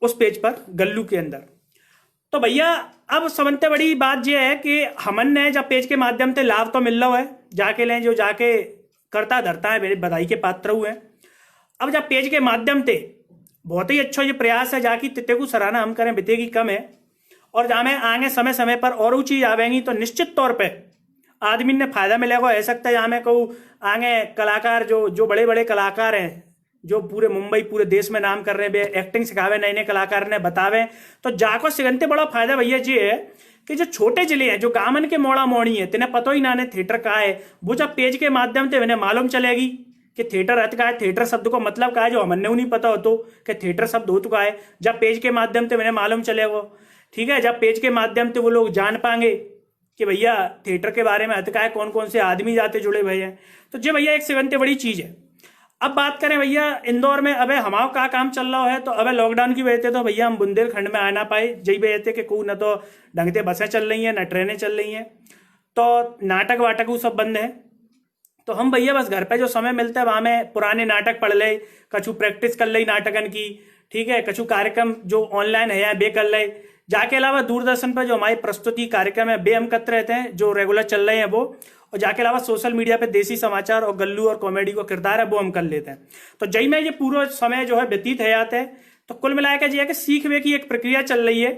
उस पेज पर गल्लू के अंदर। तो भैया अब समझते बड़ी बात यह है कि हमन ने जब पेज के माध्यम से लाभ तो मिल रहा है, जाके लें जो जाके करता धरता है मेरे बधाई के पात्र हुए। अब जब पेज के माध्यम से बहुत ही अच्छा ये प्रयास है, जाकी तिते को सराहना हम करें बितेगी कम है, और जहाँ में आगे समय समय पर और चीज आवेंगी तो निश्चित तौर पे आदमी ने फायदा मिलेगा। हो सकता है यहाँ में कहूँ आगे कलाकार जो बड़े बड़े कलाकार हैं जो पूरे मुंबई पूरे देश में नाम कर रहे हैं, एक्टिंग सिखावे नए नए कलाकार ने बतावे, तो जाको सिगंते बड़ा फायदा भैया जी है कि जो छोटे जिले हैं, जो गामन के मोड़ा मोड़ी है, तिन्हें पता ही ना ने थिएटर का है, वो जब पेज के माध्यम से उन्हें मालूम चलेगी कि थिएटर अर्थ का है, थिएटर शब्द को मतलब का है, जो हमने नहीं पता हो तो कि थिएटर शब्द हो चुका है, जब पेज के माध्यम से उन्हें मालूम चलेगा। ठीक है, जब पेज के माध्यम से वो लोग जान पाएंगे कि भैया थिएटर के बारे में अर्थ का है, कौन कौन से आदमी जाते जुड़े भैया हैं, तो जी भैया एक सिगंते बड़ी चीज है। अब बात करें भैया इंदौर में, अबे हमारा का काम चल रहा है, तो अबे लॉकडाउन की वजह से तो भैया हम बुंदेलखंड में आ ना पाए, जही वजह से कि कोई न तो ढंग से बसें चल रही हैं न ट्रेनें चल रही हैं, तो नाटक वाटक वो सब बंद है। तो हम भैया बस घर पे जो समय मिलता है वहाँ में पुराने नाटक पढ़ ले, कछु प्रैक्टिस कर ले नाटकन की, ठीक है, कछु कार्यक्रम जो ऑनलाइन है बे कर ले, जाके अलावा दूरदर्शन पर जो हमारी प्रस्तुति कार्यक्रम है बे हम करते रहते हैं जो रेगुलर चल रहे हैं वो, और जाके अलावा सोशल मीडिया पे देसी समाचार और गल्लू और कॉमेडी को किरदार है वो हम कर लेते हैं। तो जय में ये पूरा समय जो है व्यतीत है जाते हैं। तो कुल मिलाकर जी है कि सीखने की एक प्रक्रिया चल रही है,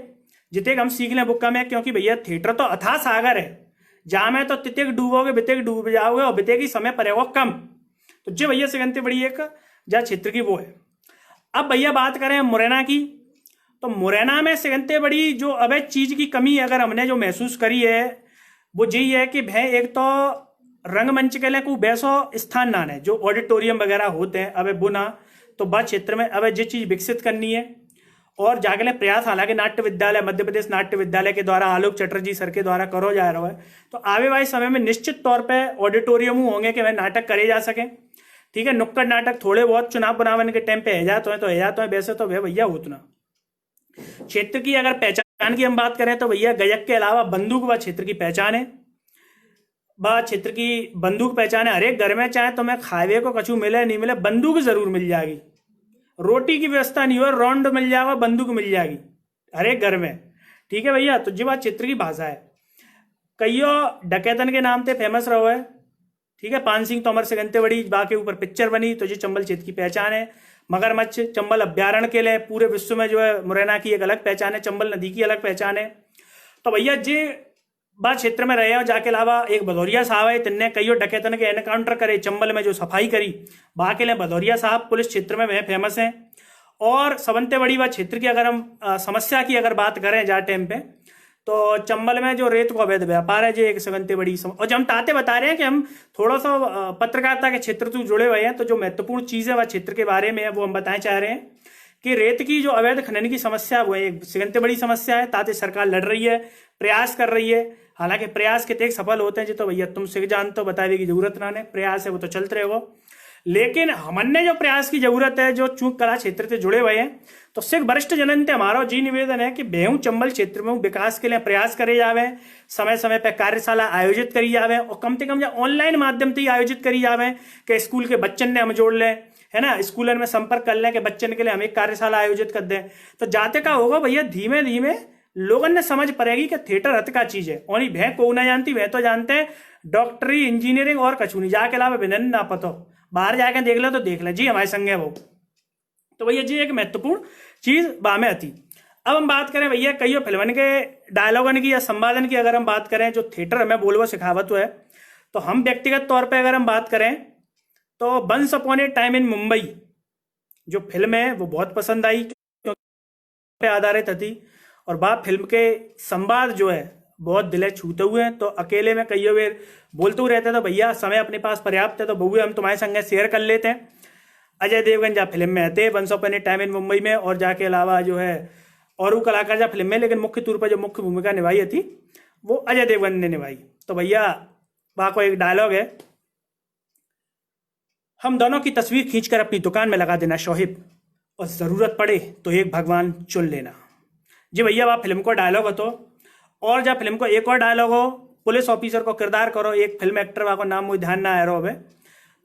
जितने हम सीख लें वो कम है, क्योंकि भैया थिएटर तो अथाह सागर है, जहाँ में तो तितेक डूबोगे बितेक डूब जाओगे और बितेगी समय पड़ेगा कम। तो जी भैया सिगंते बड़ी एक जहाँ क्षेत्र की वो है। अब भैया बात करें मुरैना की, तो मुरैना में सिगंते बड़ी जो अवैध चीज की कमी अगर हमने जो महसूस करी है वो यही है कि भाई एक तो रंगमंच के लिए कोई वैसा स्थान ना है, जो ऑडिटोरियम वगैरह होते हैं अबे बुना, तो बस क्षेत्र में अबे जो चीज विकसित करनी है और जागले प्रयास हालांकि नाट्य विद्यालय मध्य प्रदेश नाट्य विद्यालय के द्वारा आलोक चटर्जी सर के द्वारा करो जा रहा है। तो आने वाले समय में निश्चित तौर पर ऑडिटोरियम होंगे कि वह नाटक करे जा सके। ठीक है, नुक्कड़ नाटक थोड़े बहुत चुनाव बनावन के टाइम पे है जाते हैं तो है जाते हैं, वैसे तो वह भैया उतना क्षेत्र की अगर पहचान की हम बात करें तो भैया गयक के अलावा बंदूक व क्षेत्र की पहचान है, व क्षेत्र की बंदूक पहचान है। हर एक घर में चाहे तो मैं खावे को कछु मिले नहीं मिले बंदूक जरूर मिल जाएगी, रोटी की व्यवस्था नहीं हो राउंड मिल जाएगा बंदूक मिल जाएगी हर एक घर में। ठीक है भैया, तो जी बात क्षेत्र की भाषा है। कईयों डकैतन के नाम से फेमस रहो है, ठीक है, पान सिंह तोमर सिगंते बड़ी बाके ऊपर पिक्चर बनी, तो जी चंबल क्षेत्र की पहचान है। मगरमच्छ चंबल अभ्यारण्य के लिए पूरे विश्व में जो है मुरैना की एक अलग पहचान है, चंबल नदी की अलग पहचान है। तो भैया जी बात क्षेत्र में रहे हो, जाके अलावा एक भदौरिया साहब है, तिनने कईयों डकैतन के एनकाउंटर करे, चंबल में जो सफाई करी वहां के लिए भदौरिया साहब पुलिस क्षेत्र में वह फेमस हैं। और सबंते बड़ी बात क्षेत्र की अगर हम समस्या की अगर बात करें जहाँ टाइम पे, तो चंबल में जो रेत को अवैध व्यापार है, जो एक सगंते बड़ी और जो हम ताते बता रहे हैं कि हम थोड़ा सा पत्रकारिता के क्षेत्र से जुड़े हुए हैं, तो जो महत्वपूर्ण चीज़ है वह क्षेत्र के बारे में है, वो हम बताना चाह रहे हैं कि रेत की जो अवैध खनन की समस्या वो एक सगंते बड़ी समस्या है। ताते सरकार लड़ रही है, प्रयास कर रही है, हालांकि प्रयास कितने सफल होते हैं जी तो भैया तुमसे जानते हो, बताने की जरूरत ना है, प्रयास है वो तो चलते रहो। लेकिन हमने जो प्रयास की जरूरत है, जो चूक कला क्षेत्र से जुड़े हुए हैं, तो सिख वरिष्ठ जनन से हमारा जी निवेदन है कि बेहू चंबल क्षेत्र में विकास के लिए प्रयास करे जावे, समय समय पर कार्यशाला आयोजित करी जावे और कम से कम ऑनलाइन माध्यम से ही आयोजित करी जावे कि स्कूल के बच्चन ने हम जोड़ लें, है ना, स्कूलन में संपर्क कर लें कि बच्चन के लिए हम एक कार्यशाला आयोजित कर दें। तो जाते का होगा भैया धीमे धीमे लोगों ने समझ पड़ेगी कि थिएटर हथ का चीज है, और भैं को ना जानती, वह तो जानते हैं डॉक्टरी, इंजीनियरिंग और कछू नहीं, जाके अलावा बिना ना पता, बाहर जाके देख ले तो देख ले जी, हमारे संग है वो। तो भैया जी एक महत्वपूर्ण चीज बामे आती। अब हम बात करें भैया कई फिल्मन के डायलॉगन की या संवादन की, अगर हम बात करें जो थिएटर हमें बोलवा सिखावत है, तो हम व्यक्तिगत तौर पर अगर हम बात करें तो once upon a time in Mumbai जो फिल्म है वो बहुत पसंद आई, क्योंकि आधारित थी और बाप फिल्म के संवाद जो है बहुत दिले छूते हुए हैं। तो अकेले में कई बार बोलते हुए रहते तो भैया समय अपने पास पर्याप्त है, तो बहुए हम तुम्हारे संग शेयर कर लेते हैं। अजय देवगन जहाँ फिल्म में आते once upon a time in Mumbai में, और जाके अलावा जो है और वो कलाकार जहाँ फिल्म में, लेकिन मुख्य तौर पर जो मुख्य भूमिका निभाई थी वो अजय देवगन ने निभाई। तो भैया वहाँ को एक डायलॉग है, हम दोनों की तस्वीर खींचकर अपनी दुकान में लगा देना शोहिब, और जरूरत पड़े तो एक भगवान चुन लेना। जी भैया वह फिल्म को डायलॉग हो। तो और जब फिल्म को एक और डायलॉग हो, पुलिस ऑफिसर को किरदार करो, एक फिल्म एक्टर वहाँ को नाम मुझे ध्यान ना आ रहा हो,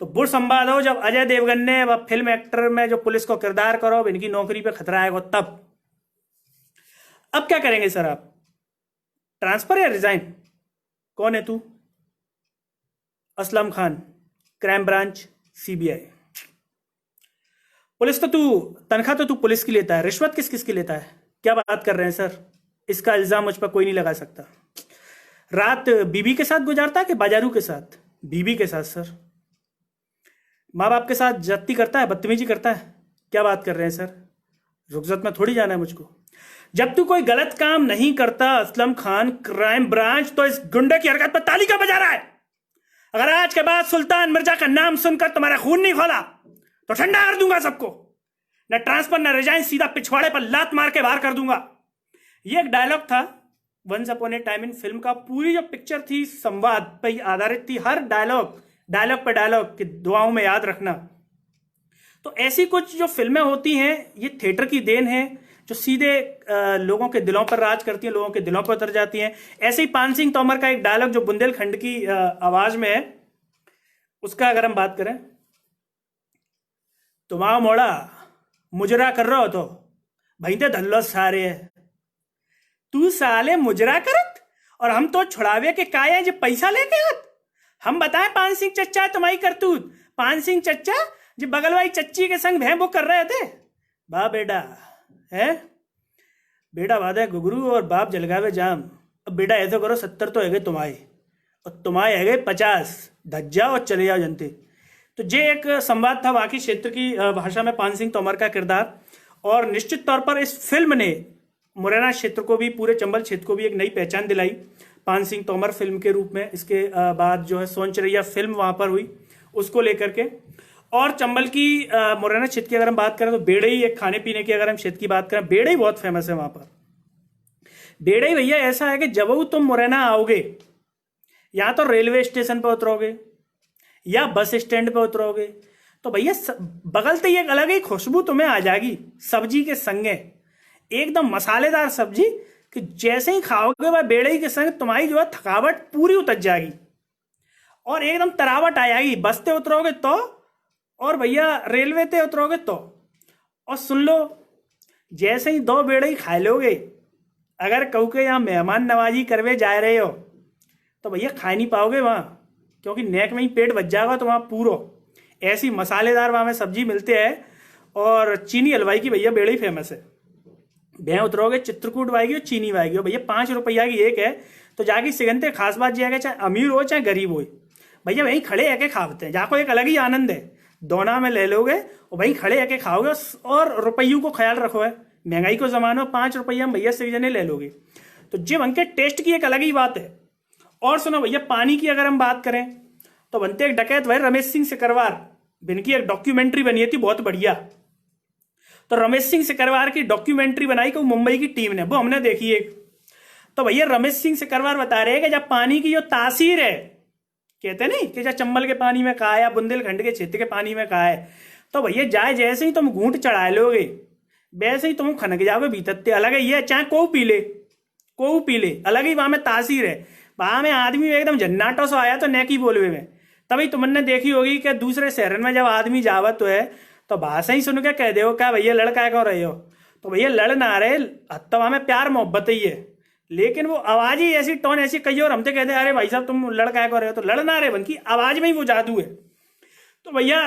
तो बुर संवाद हो जब अजय देवगन ने वह फिल्म एक्टर में जो पुलिस को किरदार करो, इनकी नौकरी पे खतरा आएगा तब। अब क्या करेंगे सर आप, ट्रांसफर या रिजाइन? कौन है तू? Aslam Khan, crime branch, CBI. Police तो तू, तनख्वाह तो तू पुलिस की लेता है, रिश्वत किस किस की लेता है? क्या बात कर रहे हैं सर, इसका इल्जाम मुझ पर कोई नहीं लगा सकता। रात बीबी के साथ गुजारता है कि बाजारू के साथ? बीबी के साथ सर। माँ बाप के साथ ज्यादती करता है, बदतमीजी करता है? क्या बात कर रहे हैं सर, रुखसत में थोड़ी जाना है मुझको। जब तू कोई गलत काम नहीं करता असलम खान क्राइम ब्रांच, तो इस गुंडे की हरकत पर ताली क्यों बजा रहा है? अगर आज के बाद सुल्तान मिर्जा का नाम सुनकर तुम्हारा खून नहीं खोला तो ठंडा कर दूंगा सबको, न ट्रांसफर न रिजाइन, सीधा पिछवाड़े पर लात मार के बाहर कर दूंगा। ये एक डायलॉग था once upon a time in film का। पूरी जो पिक्चर थी संवाद पर आधारित थी, हर डायलॉग पर डायलॉग की दुआओं में याद रखना। तो ऐसी कुछ जो फिल्में होती हैं ये थिएटर की देन है, जो सीधे लोगों के दिलों पर राज करती हैं, लोगों के दिलों पर उतर जाती हैं। ऐसे ही पान सिंह तोमर का एक डायलॉग जो बुंदेलखंड की आवाज में है, उसका अगर हम बात करें, तुम्हारा मोड़ा मुजरा कर रहा हो तो भाई ते धल्लो सारे है, तू साले मुजरा करत और हम तो छुड़ावे के काया जो पैसा लेके आत। हम बताएं पान सिंह चच्चा तुम्हारी करतूत, पान सिंह चच्चा जो बगल वाली चच्ची के संग भैं वो कर रहे थे। बा बेटा है, बेटा वादा गुगरू और बाप जलगावे जाम। अब बेटा ऐसा करो 70 तो है तुम्हारे और तुम्हारे है 50, धज जाओ और चले जाओ जनते। तो ये एक संवाद था बाकी क्षेत्र की भाषा में पान सिंह तोमर का किरदार। और निश्चित तौर पर इस फिल्म ने मुरैना क्षेत्र को भी, पूरे चंबल क्षेत्र को भी एक नई पहचान दिलाई पान सिंह तोमर फिल्म के रूप में। इसके बाद जो है सोनचरैया फिल्म वहां पर हुई, उसको लेकर के। और चंबल की मुरैना क्षेत्र की अगर हम बात करें तो बेड़ई, एक खाने पीने की अगर हम क्षेत्र की बात करें, बेड़ई बहुत फेमस है वहां पर। बेड़ई भैया ऐसा है कि जब तुम मुरैना आओगे, या तो रेलवे स्टेशन पर उतरोगे या बस स्टैंड पे उतरोगे, तो भैया बगल से एक अलग ही खुशबू तुम्हें आ जाएगी सब्जी के संगे, एकदम मसालेदार सब्जी कि जैसे ही खाओगे वह बेड़ई के संग तुम्हारी जो है थकावट पूरी उतर जाएगी और एकदम तरावट आ जाएगी। बस से उतरोगे तो, और भैया रेलवे से उतरोगे तो। और सुन लो, जैसे ही 2 बेड़ई खा लोगे, अगर कहू के यहाँ मेहमान नवाजी करवे जा रहे हो तो भैया खा नहीं पाओगे वहाँ, क्योंकि नेक में ही पेट बच जाएगा तो वहाँ पूरा ऐसी मसालेदार वहाँ में सब्जी मिलते हैं। और चीनी हलवाई की भैया बेड़ई फेमस है। भैं उतरोगे चित्रकूट वाएगी और चीनी वाएगी, और भैया 5 रुपया की एक है। तो जाके सिगंते खास बात यह है, चाहे अमीर हो चाहे गरीब हो, भैया वहीं खड़े आके खाते हैं, जाको एक अलग ही आनंद है। दोना में ले लोगे और वहीं खड़े आके खाओगे। और रुपयों को ख्याल रखो है, महंगाई को जमाना, 5 रुपया में भैया से जने ले लोगे। तो जिम अंके टेस्ट की एक अलग ही बात है। और सुनो भैया, पानी की अगर हम बात करें तो बनते एक डकैत भाई रमेश सिंह सिकरवार, जिनकी एक डॉक्यूमेंट्री बनी थी बहुत बढ़िया। तो रमेश सिंह सिकरवार की डॉक्यूमेंट्री बनाई को मुंबई की टीम ने, वो हमने देखी एक। तो भैया रमेश सिंह सिकरवार बता रहे हैं कि जब पानी की जो तासीर है, कहते नहीं कि जब चंबल के पानी में कहा है या बुंदेलखंड के क्षेत्र के पानी में कहा है, तो भैया जाए जैसे ही तुम घूंट चढ़ा लोगे वैसे ही तुम खनक जाओगे भीतर। अलग है ये, चाहे को पी ले अलग ही वहां में तासीर है। वहां में आदमी एकदम जन्नाटो से आया तो नेकी बोलवे में। तभी तुमने देखी होगी कि दूसरे शहर में जब आदमी जावत है तो भाषा ही सुन के कह दे क्या भैया लड़का क्यों रहे हो, तो भैया लड़ ना रहे, तो वहां में प्यार मोहब्बत ही है। लेकिन वो आवाज ही ऐसी, टोन ऐसी कही और हमसे कहते अरे भाई साहब तुम लड़का क्यों रहे हो, तो लड़ ना रहे, बल्कि आवाज में ही वो जादू है। तो भैया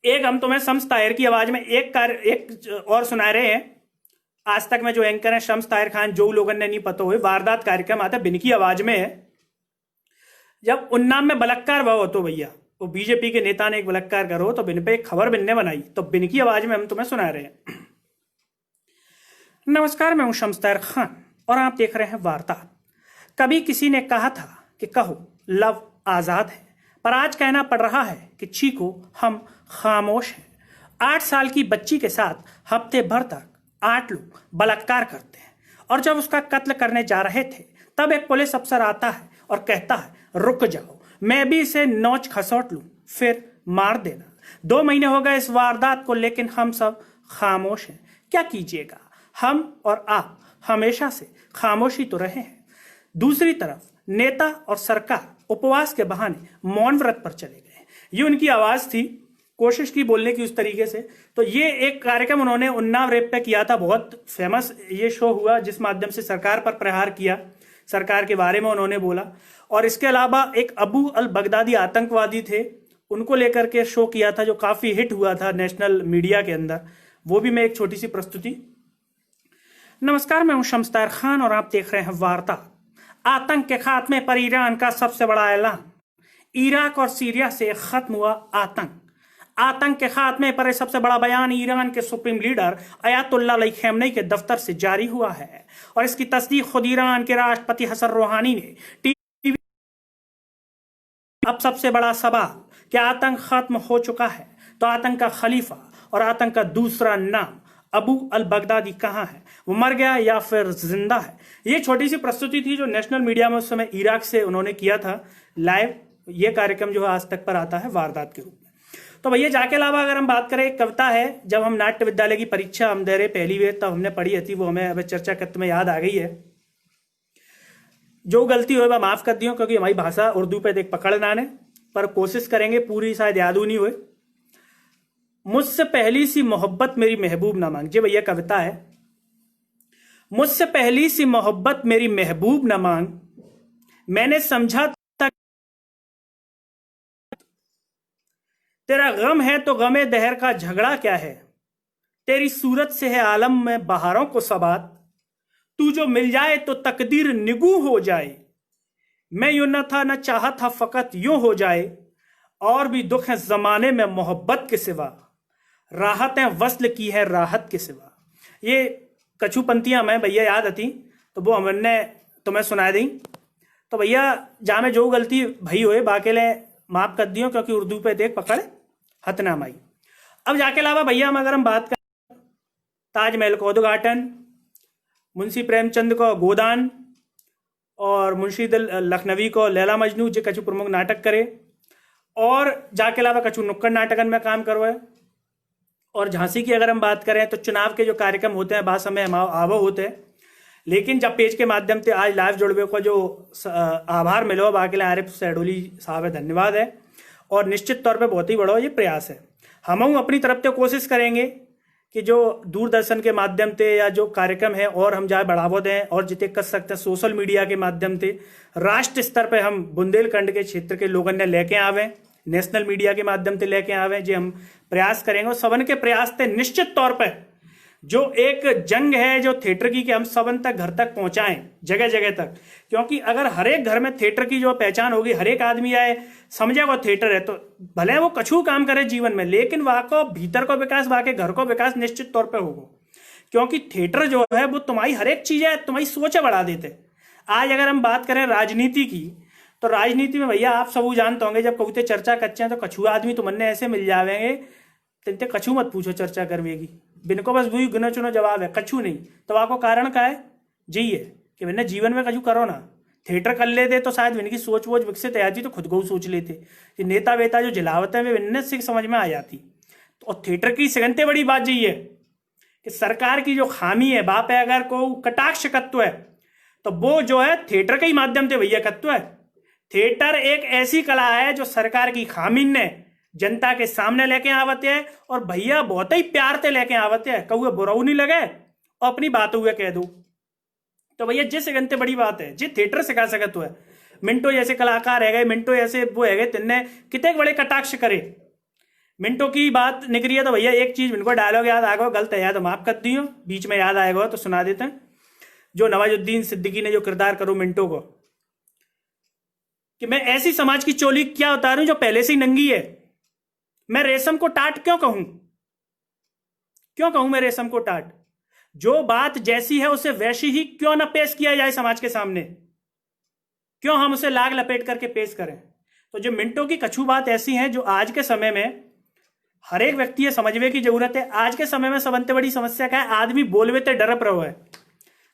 एक हम तुम्हें शम्स ताहिर की आवाज में एक और सुना रहे हैं। आज तक में जो एंकर है शम्स ताहिर खान, जो लोगों ने नहीं पता हुए, वारदात कार्यक्रम आता है, बिनकी आवाज में है। जब उन्नाव में बलात्कार हुआ हो तो भैया वो बीजेपी के नेता ने एक बलात्कार करो तो बिन पे एक खबर बिनने बनाई, तो बिन की आवाज में हम तुम्हें सुना रहे हैं। नमस्कार, मैं हूं शम्स ताहिर खान और आप देख रहे हैं वारदात। कभी किसी ने कहा था कि कहो लव आजाद है, पर आज कहना पड़ रहा है कि चीको हम खामोश हैं। 8 साल की बच्ची के साथ हफ्ते भर तक 8 लोग बलात्कार करते हैं और जब उसका कत्ल करने जा रहे थे तब एक पुलिस अफसर आता है और कहता है रुक जाओ, मैं भी इसे नोच खसोट लूं फिर मार देना। 2 महीने हो गए इस वारदात को, लेकिन हम सब खामोश हैं। क्या कीजिएगा, हम और आप हमेशा से खामोशी तो रहे हैं। दूसरी तरफ नेता और सरकार उपवास के बहाने मौन व्रत पर चले गए। ये उनकी आवाज थी, कोशिश की बोलने की उस तरीके से। तो ये एक कार्यक्रम उन्होंने उन्नाव रेप पे किया था, बहुत फेमस ये शो हुआ जिस माध्यम से सरकार पर प्रहार किया, सरकार के बारे में उन्होंने बोला। और इसके अलावा एक अबू अल बगदादी आतंकवादी थे, उनको लेकर के शो किया था जो काफी हिट हुआ था नेशनल मीडिया के अंदर। वो भी मैं एक छोटी सी प्रस्तुति। नमस्कार, मैं हूं शम्स ताहिर खान और आप देख रहे हैं वार्ता। आतंक के खात्मे पर ईरान का सबसे बड़ा ऐलान। इराक और सीरिया से खत्म हुआ आतंक। आतंक के खात्मे पर सबसे बड़ा बयान ईरान के supreme leader Ayatollah Ali Khamenei के दफ्तर से जारी हुआ है और इसकी तस्दीक खुद ईरान के राष्ट्रपति हसन रूहानी ने टीवी। अब सबसे बड़ा सवाल, क्या आतंक खत्म हो चुका है? तो आतंक का खलीफा और आतंक का दूसरा नाम अबू अल बगदादी कहाँ है? वो मर गया या फिर जिंदा है? ये छोटी सी प्रस्तुति थी जो नेशनल मीडिया में उस समय इराक से उन्होंने किया था लाइव। ये कार्यक्रम जो है आज तक पर आता है वारदात के रूप में। तो भैया जाके अलावा अगर हम बात करें, एक कविता है, जब हम नाट्य विद्यालय की परीक्षा हम दे रहे पहली बार तब हमने पढ़ी थी, वो हमें अब चर्चा करते में याद आ गई है। जो गलती हो वह माफ कर दियो, क्योंकि हमारी भाषा उर्दू पे देख पकड़ ना ने, पर कोशिश करेंगे पूरी शायद याद नहीं हुए। मुझसे पहली सी मोहब्बत मेरी महबूब ना मांग, जी भैया कविता है। मुझसे पहली सी मोहब्बत मेरी महबूब ना मांग, मैंने समझा था तेरा गम है तो गमे दहर का झगड़ा क्या है। तेरी सूरत से है आलम में बहारों को सबात, तू जो मिल जाए तो तकदीर निगू हो जाए। मैं यूं न था न चाहा था फकत यूं हो जाए, और भी दुख है जमाने में मोहब्बत के सिवा, राहतें वस्ल की है राहत के सिवा। ये कछु पंक्तियां मैं भैया याद आती तो वो हमने तुम्हें सुना दी। तो भैया जहाँ में जो गलती भई हुए बाकेले माफ कर दियो, क्योंकि उर्दू पे देख पकड़ हतना माई। अब जाके अलावा भैया हम अगर हम बात करें ताजमहल का उद्घाटन, मुंशी प्रेमचंद को गोदान और मुंशी दिल लखनवी को लैला मजनू जो कछु प्रमुख नाटक करे, और जाके अलावा कछु नुक्कड़ नाटकन में काम करवाए। और झांसी की अगर हम बात करें तो चुनाव के जो कार्यक्रम होते हैं बाद समय आवो होते हैं, लेकिन जब पेज के माध्यम से आज लाइव जुड़वे को जो आभार मिलो बाकी आरिफ सैडोली साहब है, धन्यवाद है। और निश्चित तौर पे बहुत ही बड़ा ये प्रयास है। हम अपनी तरफ से कोशिश करेंगे कि जो दूरदर्शन के माध्यम से या जो कार्यक्रम है और हम जाए बढ़ावा दें, और जितने कर सकते हैं सोशल मीडिया के माध्यम से राष्ट्र स्तर पे हम बुंदेलखंड के क्षेत्र के लोगों ने लेके आवे, नेशनल मीडिया के माध्यम से लेके आवे, जो हम प्रयास करेंगे। और सबन के प्रयास से निश्चित तौर पर जो एक जंग है जो थिएटर की, कि हम सबन तक घर तक पहुंचाएं, जगह जगह तक। क्योंकि अगर हर एक घर में थिएटर की जो पहचान होगी, हर एक आदमी आए समझे वो थिएटर है, तो भले वो कछु काम करे जीवन में, लेकिन वहां को भीतर को विकास, वहां के घर को विकास निश्चित तौर पर होगा। क्योंकि थिएटर जो है वो तुम्हारी हर एक चीज है, तुम्हारी सोच बढ़ा देते। आज अगर हम बात करें राजनीति की, तो राजनीति में भैया आप सब जानते होंगे, जब कबूते चर्चा कच्चे हैं तो कछुआ आदमी तुमने ऐसे मिल जावेंगे, तिनते कछू मत पूछो चर्चा करवेगी, बिनको बस वही गुना चुनो जवाब है, कछू नहीं। तो आपको कारण का है जी है कि मैंने जीवन में कछू करो ना, थिएटर कर लेते तो शायद इनकी सोच वोच विकसित आती, तो खुद को सोच लेते कि नेता वेता जो जिलावत है वे इनने से समझ में आ जाती। तो थिएटर की सगंते बड़ी बात यही है कि सरकार की जो खामी है, बाप है अगर को कटाक्ष कत्व है, तो वो जो है थिएटर के ही माध्यम से भैया कत्व है। थिएटर एक ऐसी कला है जो सरकार की खामी ने जनता के सामने लेके आवते है, और भैया बहुत ही प्यार से लेके आवते है, कहुए बुराऊ नहीं लगे और अपनी बात हुए कह दो। तो भैया जिस गंते बड़ी बात है जी, थिएटर सिखा सकत है। मिंटो जैसे कलाकार है गए, मिंटो जैसे वो है गए, तिन्ने कितने बड़े कटाक्ष करे। मिंटो की बात निकली है तो भैया एक चीज इनको डायलॉग याद आ गया, गलत है याद माफ कर दियो, बीच में याद आएगा तो सुना देते हैं। जो नवाजुद्दीन सिद्दीकी ने जो किरदार करो मिंटो को, कि मैं ऐसी समाज की चोली क्या उतारूं जो पहले से ही नंगी है, मैं रेशम को टाट क्यों कहूं, क्यों कहूं मैं रेशम को टाट, जो बात जैसी है उसे वैसी ही क्यों ना पेश किया जाए समाज के सामने, क्यों हम उसे लाग लपेट करके पेश करें। तो जो मिंटो की कछु बात ऐसी हैं जो आज के समय में हर एक व्यक्ति ये समझने की जरूरत है। आज के समय में सबसे बड़ी समस्या क्या है, आदमी बोलवे ते डरप रहो है।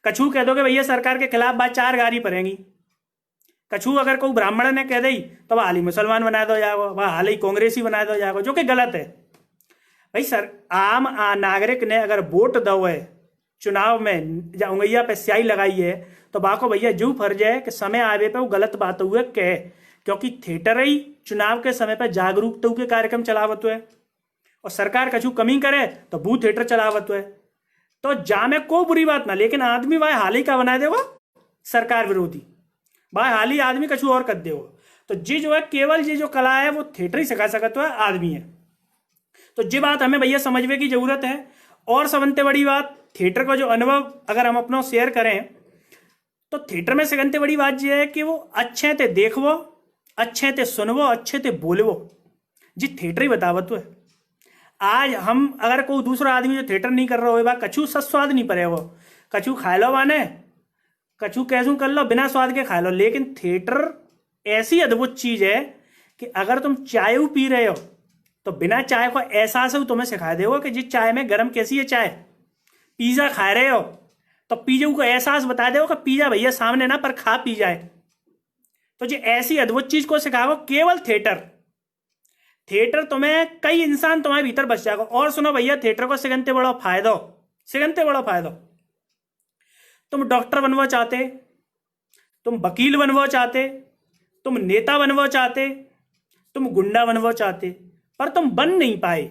कछु कह दो कि भैया सरकार के खिलाफ बात चार गारी पड़ेगी, कछु अगर कोई ब्राह्मण ने कह दी तो वह हाल ही मुसलमान बना दो जाएगा, वह हाल ही कांग्रेसी बना दो जाएगा, जो कि गलत है। भाई सर आम नागरिक ने अगर वोट दो है चुनाव में, या उंगैया पे स्याही लगाई है, तो बाको भैया जू फर्ज है कि समय आवे पे वो गलत बात हुए कहे, क्योंकि थिएटर ही चुनाव के समय पर जागरूकता के कार्यक्रम चलावत है, और सरकार कछु कमी करे तो बूथ थिएटर चलावत है। तो जामे को बुरी बात ना, लेकिन आदमी वह हाल ही का बना देगा सरकार विरोधी, भाई हाल ही आदमी कछु और कर देगा। तो जी जो है केवल जी जो कला है वो थिएटर ही सिखा सकता है आदमी है। तो जी बात हमें भैया समझने की जरूरत है। और सबसे बड़ी बात, थिएटर का जो अनुभव अगर हम अपना शेयर करें, तो थिएटर में सबसे बड़ी बात यह है कि वो अच्छे ते देखवो, अच्छे ते सुनवो, अच्छे ते बोलवो, जी थिएटर ही बतावत है। आज हम अगर कोई दूसरा आदमी जो थिएटर नहीं कर रहा हो, कछु स्वाद नहीं पड़े, वो कछु खा लो माने, कछु कैसू कर लो बिना स्वाद के खा लो। लेकिन थिएटर ऐसी अद्भुत चीज है कि अगर तुम चाय पी रहे हो तो बिना चाय को एहसास हो तुम्हें सिखा देगा कि जिस चाय में गर्म कैसी है चाय। पिज्जा खा रहे हो तो पिज्जा को एहसास बता देगा कि पिज्जा भैया सामने ना पर खा पी जाए। तो जी ऐसी अद्भुत चीज को सिखाओ केवल थिएटर। थिएटर तुम्हें कई इंसान तुम्हारे भीतर बच जाएगा। और सुनो भैया, थिएटर को सिगंते बड़ा फायदा, सिगंते बड़ा फायदा। तुम डॉक्टर बनवा चाहते, तुम वकील बनवा चाहते, तुम नेता बनवा चाहते, तुम गुंडा बनवा चाहते, पर तुम बन नहीं पाए,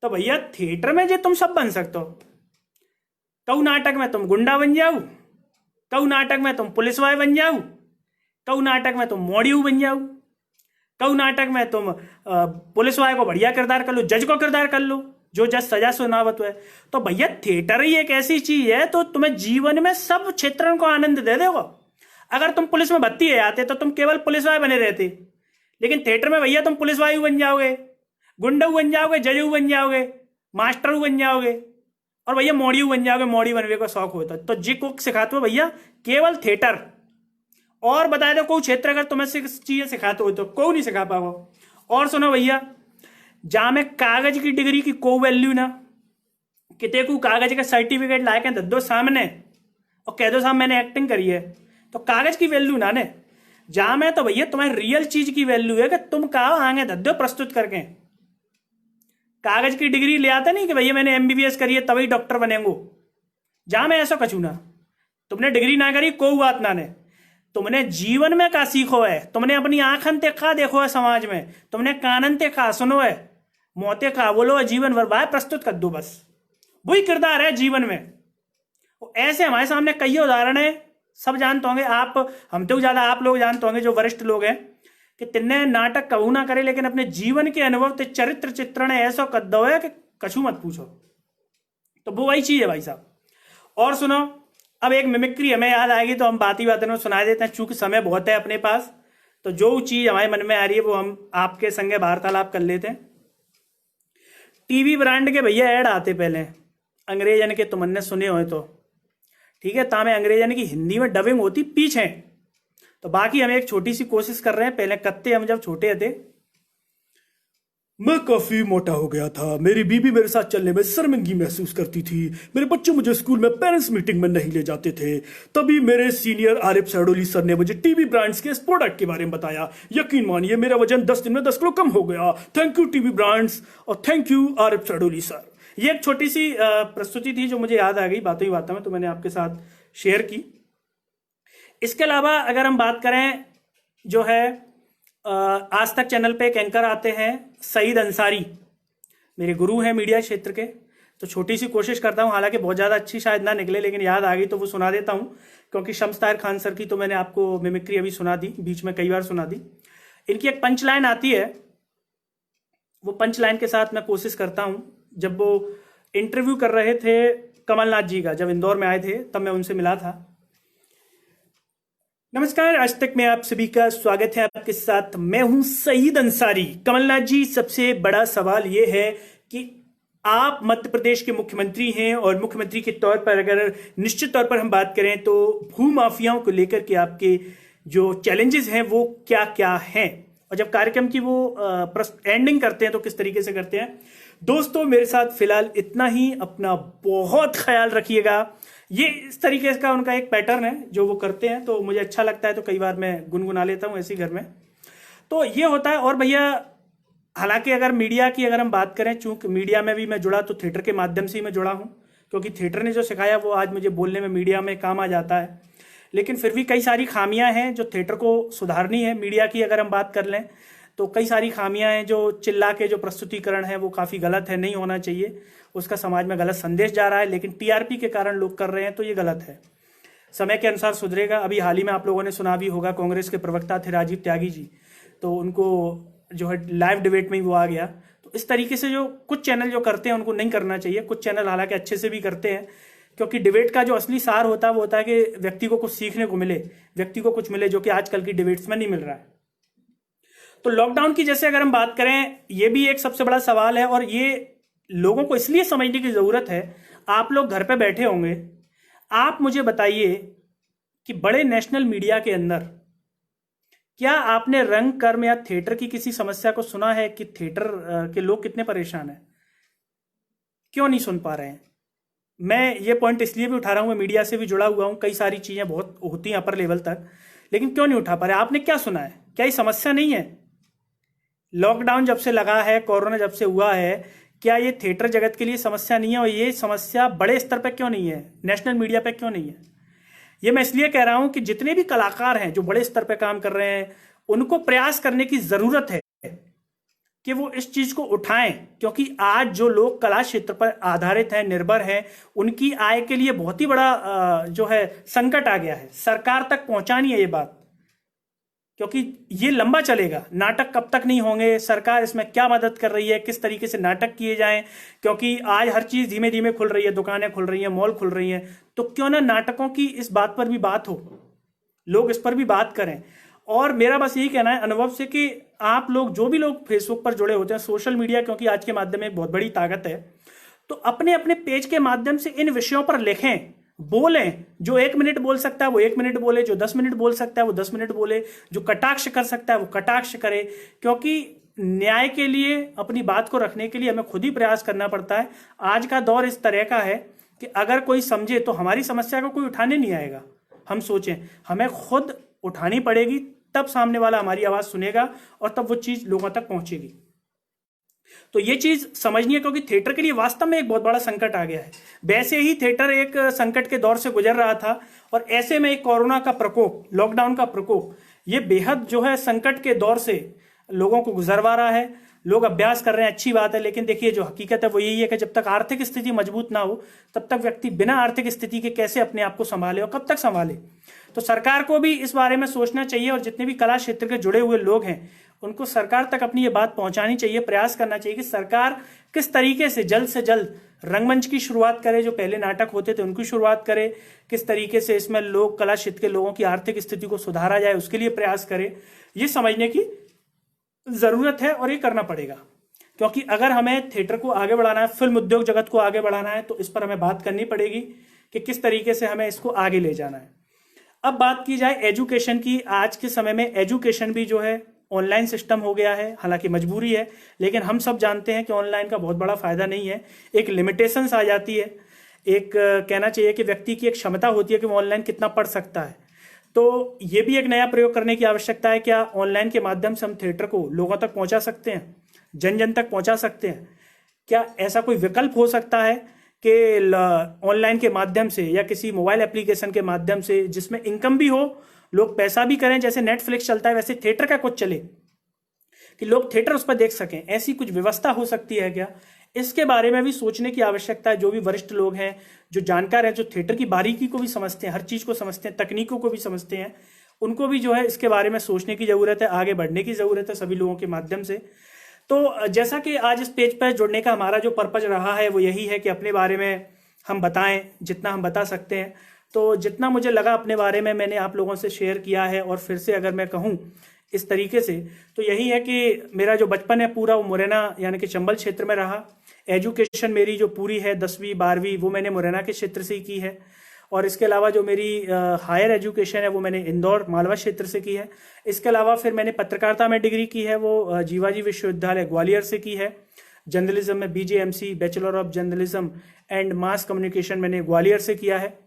तो भैया थिएटर में जे तुम सब बन सकते हो। कऊ नाटक में तुम गुंडा बन जाओ, कऊ नाटक में तुम पुलिस वाले बन जाओ, कऊ नाटक में तुम मॉड्यू बन जाओ, कऊ नाटक में तुम पुलिस वाले को बढ़िया किरदार कर लो, जज को किरदार कर लो, जो जज सजा सुनावत है। तो भैया थिएटर ही एक ऐसी चीज है तो तुम्हें जीवन में सब क्षेत्रों को आनंद दे देगा। अगर तुम पुलिस में भर्ती है आते तो तुम केवल पुलिस वाले बने रहते, लेकिन थिएटर में भैया तुम पुलिस वाले बन जाओगे, गुंडा बन जाओगे, जज बन जाओगे, मास्टर बन जाओगे, और भैया मॉड्यू बन जाओगे, मॉडी बनने का शौक होता है। तो जी को सिखाते हो भैया केवल थिएटर। और बता दो कोई क्षेत्र अगर तुम्हें चीजें सिखाते हो तो कोई नहीं सिखा पाओ। और सुनो भैया, जहां में कागज की डिग्री की कोई वैल्यू ना, किते को कागज का सर्टिफिकेट ला के दो सामने और कह दो साहब मैंने एक्टिंग करी है, तो कागज की वैल्यू ना ने। जहां में तो भैया तुम्हारी रियल चीज की वैल्यू है कि तुम कहा आगे दद्दो प्रस्तुत करके। कागज की डिग्री ले आते नहीं कि भैया मैंने एमबीबीएस करी है तभी डॉक्टर बनेंगो। जहां में ऐसा कछू ना, तुमने डिग्री ना करी कोई बात ना ने, तुमने जीवन में का सीखो है, तुमने अपनी आंखन ते का देखो है समाज में, तुमने कानन ते का सुनो है, मोते का बोलो है, जीवन भर बाय प्रस्तुत कर दो, बस वही किरदार है जीवन में। ऐसे हमारे सामने कई उदाहरण है, सब जानते होंगे आप, हम तो ज्यादा आप लोग जानते होंगे जो वरिष्ठ लोग हैं, कि तिन्ने नाटक कबू ना करे लेकिन अपने जीवन के अनुभव ते चरित्र चित्रण ऐसा कर दो है कि कछु मत पूछो। तो वो वही चीज है भाई साहब। और सुनो, अब एक मिमिक्री हमें याद आएगी तो हम बात ही बात में सुना देते हैं, चूंकि समय बहुत है अपने पास, तो जो चीज हमारे मन में आ रही है वो हम आपके संगे वार्तालाप कर लेते हैं। टीवी ब्रांड के भैया ऐड आते पहले, अंग्रेजन के तुमने सुने हो तो ठीक है, तामे अंग्रेजन की हिंदी में डबिंग होती पीछे। तो बाकी हम एक छोटी सी कोशिश कर रहे हैं। पहले कत्ते हम जब छोटे थे, मैं काफी मोटा हो गया था, मेरी बीबी मेरे साथ चलने में शर्मिंदगी महसूस करती थी, मेरे बच्चे मुझे स्कूल में पेरेंट्स मीटिंग में नहीं ले जाते थे। तभी मेरे सीनियर आरिफ सैडोली सर ने मुझे टीवी ब्रांड्स के इस प्रोडक्ट के बारे में बताया। यकीन मानिए मेरा वजन 10 दिन में 10 किलो कम हो गया। थैंक यू टीवी ब्रांड्स और थैंक यू आरिफ सैडोली सर। ये एक छोटी सी प्रस्तुति थी जो मुझे याद आ गई बातों ही बातों में, तो मैंने आपके साथ शेयर की। इसके अलावा अगर हम बात करें, जो है आज तक चैनल पे एक एंकर आते हैं सईद अंसारी, मेरे गुरु हैं मीडिया क्षेत्र के। तो छोटी सी कोशिश करता हूं, हालांकि बहुत ज़्यादा अच्छी शायद ना निकले, लेकिन याद आ गई तो वो सुना देता हूं। क्योंकि शम्स ताहिर खान सर की तो मैंने आपको मिमिक्री अभी सुना दी, बीच में कई बार सुना दी। इनकी एक पंच लाइन आती है, वो पंच लाइन के साथ मैं कोशिश करता हूं। जब वो इंटरव्यू कर रहे थे कमलनाथ जी का, जब इंदौर में आए थे तब मैं उनसे मिला था। नमस्कार, आज तक में आप सभी का स्वागत है। आपके साथ मैं हूं सईद अंसारी। कमलनाथ जी, सबसे बड़ा सवाल यह है कि आप मध्य प्रदेश के मुख्यमंत्री हैं और मुख्यमंत्री के तौर पर अगर निश्चित तौर पर हम बात करें तो भू माफियाओं को लेकर के आपके जो चैलेंजेस हैं वो क्या क्या हैं, और जब कार्यक्रम की वो एंडिंग करते हैं तो किस तरीके से करते हैं। दोस्तों, मेरे साथ फिलहाल इतना ही। अपना बहुत ख्याल रखिएगा। ये इस तरीके का उनका एक पैटर्न है जो वो करते हैं, तो मुझे अच्छा लगता है, तो कई बार मैं गुनगुना लेता हूँ ऐसे घर में। तो ये होता है। और भैया, हालांकि अगर मीडिया की अगर हम बात करें, चूंकि मीडिया में भी मैं जुड़ा तो थिएटर के माध्यम से ही मैं जुड़ा हूँ, क्योंकि थिएटर ने जो सिखाया वो आज मुझे बोलने में मीडिया में काम आ जाता है। लेकिन फिर भी कई सारी खामियां हैं जो थिएटर को सुधारनी है। मीडिया की अगर हम बात कर लें तो कई सारी खामियां हैं। जो चिल्ला के जो प्रस्तुतिकरण है वो काफ़ी गलत है, नहीं होना चाहिए। उसका समाज में गलत संदेश जा रहा है, लेकिन टीआरपी के कारण लोग कर रहे हैं, तो ये गलत है। समय के अनुसार सुधरेगा। अभी हाल ही में आप लोगों ने सुना भी होगा, कांग्रेस के प्रवक्ता थे राजीव त्यागी जी, तो उनको जो है लाइव डिबेट में ही वो आ गया। तो इस तरीके से जो कुछ चैनल जो करते हैं उनको नहीं करना चाहिए। कुछ चैनल हालांकि अच्छे से भी करते हैं, क्योंकि डिबेट का जो असली सार होता है वो होता है कि व्यक्ति को कुछ सीखने को मिले, व्यक्ति को कुछ मिले, जो कि आजकल की डिबेट्स में नहीं मिल रहा है। तो लॉकडाउन की जैसे अगर हम बात करें, ये भी एक सबसे बड़ा सवाल है, और ये लोगों को इसलिए समझने की जरूरत है। आप लोग घर पे बैठे होंगे, आप मुझे बताइए कि बड़े नेशनल मीडिया के अंदर क्या आपने रंग कर्म या थिएटर की किसी समस्या को सुना है कि थिएटर के लोग कितने परेशान हैं, क्यों नहीं सुन पा रहे हैं। मैं ये पॉइंट इसलिए भी उठा रहा हूं, मैं मीडिया से भी जुड़ा हुआ हूं, कई सारी चीजें बहुत होती हैं अपर लेवल तक, लेकिन क्यों नहीं उठा पा रहे। आपने क्या सुना है? क्या ये समस्या नहीं है? लॉकडाउन जब से लगा है, कोरोना जब से हुआ है, क्या ये थिएटर जगत के लिए समस्या नहीं है? और ये समस्या बड़े स्तर पर क्यों नहीं है, नेशनल मीडिया पे क्यों नहीं है? ये मैं इसलिए कह रहा हूं कि जितने भी कलाकार हैं जो बड़े स्तर पर काम कर रहे हैं, उनको प्रयास करने की जरूरत है कि वो इस चीज को उठाएं, क्योंकि आज जो लोग कला क्षेत्र पर आधारित हैं, निर्भर हैं, उनकी आय के लिए बहुत ही बड़ा जो है संकट आ गया है। सरकार तक पहुंचानी है ये बात, क्योंकि ये लंबा चलेगा। नाटक कब तक नहीं होंगे, सरकार इसमें क्या मदद कर रही है, किस तरीके से नाटक किए जाएं, क्योंकि आज हर चीज धीमे धीमे खुल रही है, दुकानें खुल रही हैं, मॉल खुल रही हैं, तो क्यों ना नाटकों की इस बात पर भी बात हो, लोग इस पर भी बात करें। और मेरा बस यही कहना है अनुभव से कि आप लोग, जो भी लोग फेसबुक पर जुड़े होते हैं, सोशल मीडिया क्योंकि आज के माध्यम में एक बहुत बड़ी ताकत है, तो अपने अपने पेज के माध्यम से इन विषयों पर लिखें, बोलें। जो 1 मिनट बोल सकता है वो 1 मिनट बोले, जो 10 मिनट बोल सकता है वो 10 मिनट बोले, जो कटाक्ष कर सकता है वो कटाक्ष करे, क्योंकि न्याय के लिए, अपनी बात को रखने के लिए हमें खुद ही प्रयास करना पड़ता है। आज का दौर इस तरह का है कि अगर कोई समझे तो हमारी समस्या को कोई उठाने नहीं आएगा। हम सोचें, हमें खुद उठानी पड़ेगी, तब सामने वाला हमारी आवाज सुनेगा और तब वो चीज लोगों तक पहुंचेगी। तो ये चीज समझनी है, क्योंकि थिएटर के लिए वास्तव में एक बहुत बड़ा संकट आ गया है। वैसे ही थिएटर एक संकट के दौर से गुजर रहा था, और ऐसे में एक कोरोना का प्रकोप, लॉकडाउन का प्रकोप, ये बेहद जो है संकट के दौर से लोगों को गुजरवा रहा है। लोग अभ्यास कर रहे हैं, अच्छी बात है, लेकिन देखिए जो हकीकत है वो यही है कि जब तक आर्थिक स्थिति मजबूत ना हो, तब तक व्यक्ति बिना आर्थिक स्थिति के कैसे अपने आप को संभाले और कब तक संभाले। तो सरकार को भी इस बारे में सोचना चाहिए, और जितने भी कला क्षेत्र के जुड़े हुए लोग हैं उनको सरकार तक अपनी ये बात पहुंचानी चाहिए, प्रयास करना चाहिए कि सरकार किस तरीके से जल्द रंगमंच की शुरुआत करे, जो पहले नाटक होते थे उनकी शुरुआत करे, किस तरीके से इसमें लोग, कला क्षेत्र के लोगों की आर्थिक स्थिति को सुधारा जाए, उसके लिए प्रयास करे। ये समझने की जरूरत है और ये करना पड़ेगा। क्योंकि अगर हमें थिएटर को आगे बढ़ाना है, फिल्म उद्योग जगत को आगे बढ़ाना है, तो इस पर हमें बात करनी पड़ेगी कि किस तरीके से हमें इसको आगे ले जाना है। अब बात की जाए एजुकेशन की, आज के समय में एजुकेशन भी जो है ऑनलाइन सिस्टम हो गया है, हालांकि मजबूरी है, लेकिन हम सब जानते हैं कि ऑनलाइन का बहुत बड़ा फायदा नहीं है, एक लिमिटेशंस आ जाती है, एक कहना चाहिए कि व्यक्ति की एक क्षमता होती है कि वो ऑनलाइन कितना पढ़ सकता है। तो ये भी एक नया प्रयोग करने की आवश्यकता है, क्या ऑनलाइन के माध्यम से हम थिएटर को लोगों तक पहुंचा सकते हैं, जन जन तक पहुंचा सकते हैं? क्या ऐसा कोई विकल्प हो सकता है कि ऑनलाइन के माध्यम से या किसी मोबाइल एप्लीकेशन के माध्यम से, जिसमें इनकम भी हो, लोग पैसा भी करें, जैसे नेटफ्लिक्स चलता है वैसे थिएटर का कुछ चले कि लोग थिएटर उस पर देख सकें, ऐसी कुछ व्यवस्था हो सकती है क्या? इसके बारे में भी सोचने की आवश्यकता है। जो भी वरिष्ठ लोग हैं, जो जानकार हैं, जो थिएटर की बारीकी को भी समझते हैं, हर चीज को समझते हैं, तकनीकों को भी समझते हैं, उनको भी जो है इसके बारे में सोचने की जरूरत है, आगे बढ़ने की जरूरत है सभी लोगों के माध्यम से। तो जैसा कि आज इस पेज पर जुड़ने का हमारा जो पर्पज रहा है वो यही है कि अपने बारे में हम बताएं जितना हम बता सकते हैं। तो जितना मुझे लगा अपने बारे में मैंने आप लोगों से शेयर किया है। और फिर से अगर मैं कहूँ इस तरीके से, तो यही है कि मेरा जो बचपन है पूरा वो मुरैना यानी कि चंबल क्षेत्र में रहा। एजुकेशन मेरी जो पूरी है 10वीं 12वीं वो मैंने मुरैना के क्षेत्र से ही की है। और इसके अलावा जो मेरी हायर एजुकेशन है वो मैंने इंदौर मालवा क्षेत्र से की है। इसके अलावा फिर मैंने पत्रकारिता में डिग्री की है, वो जीवाजी विश्वविद्यालय ग्वालियर से की है। जर्नलिज्म में BJMC bachelor of journalism and mass communication मैंने ग्वालियर से किया है।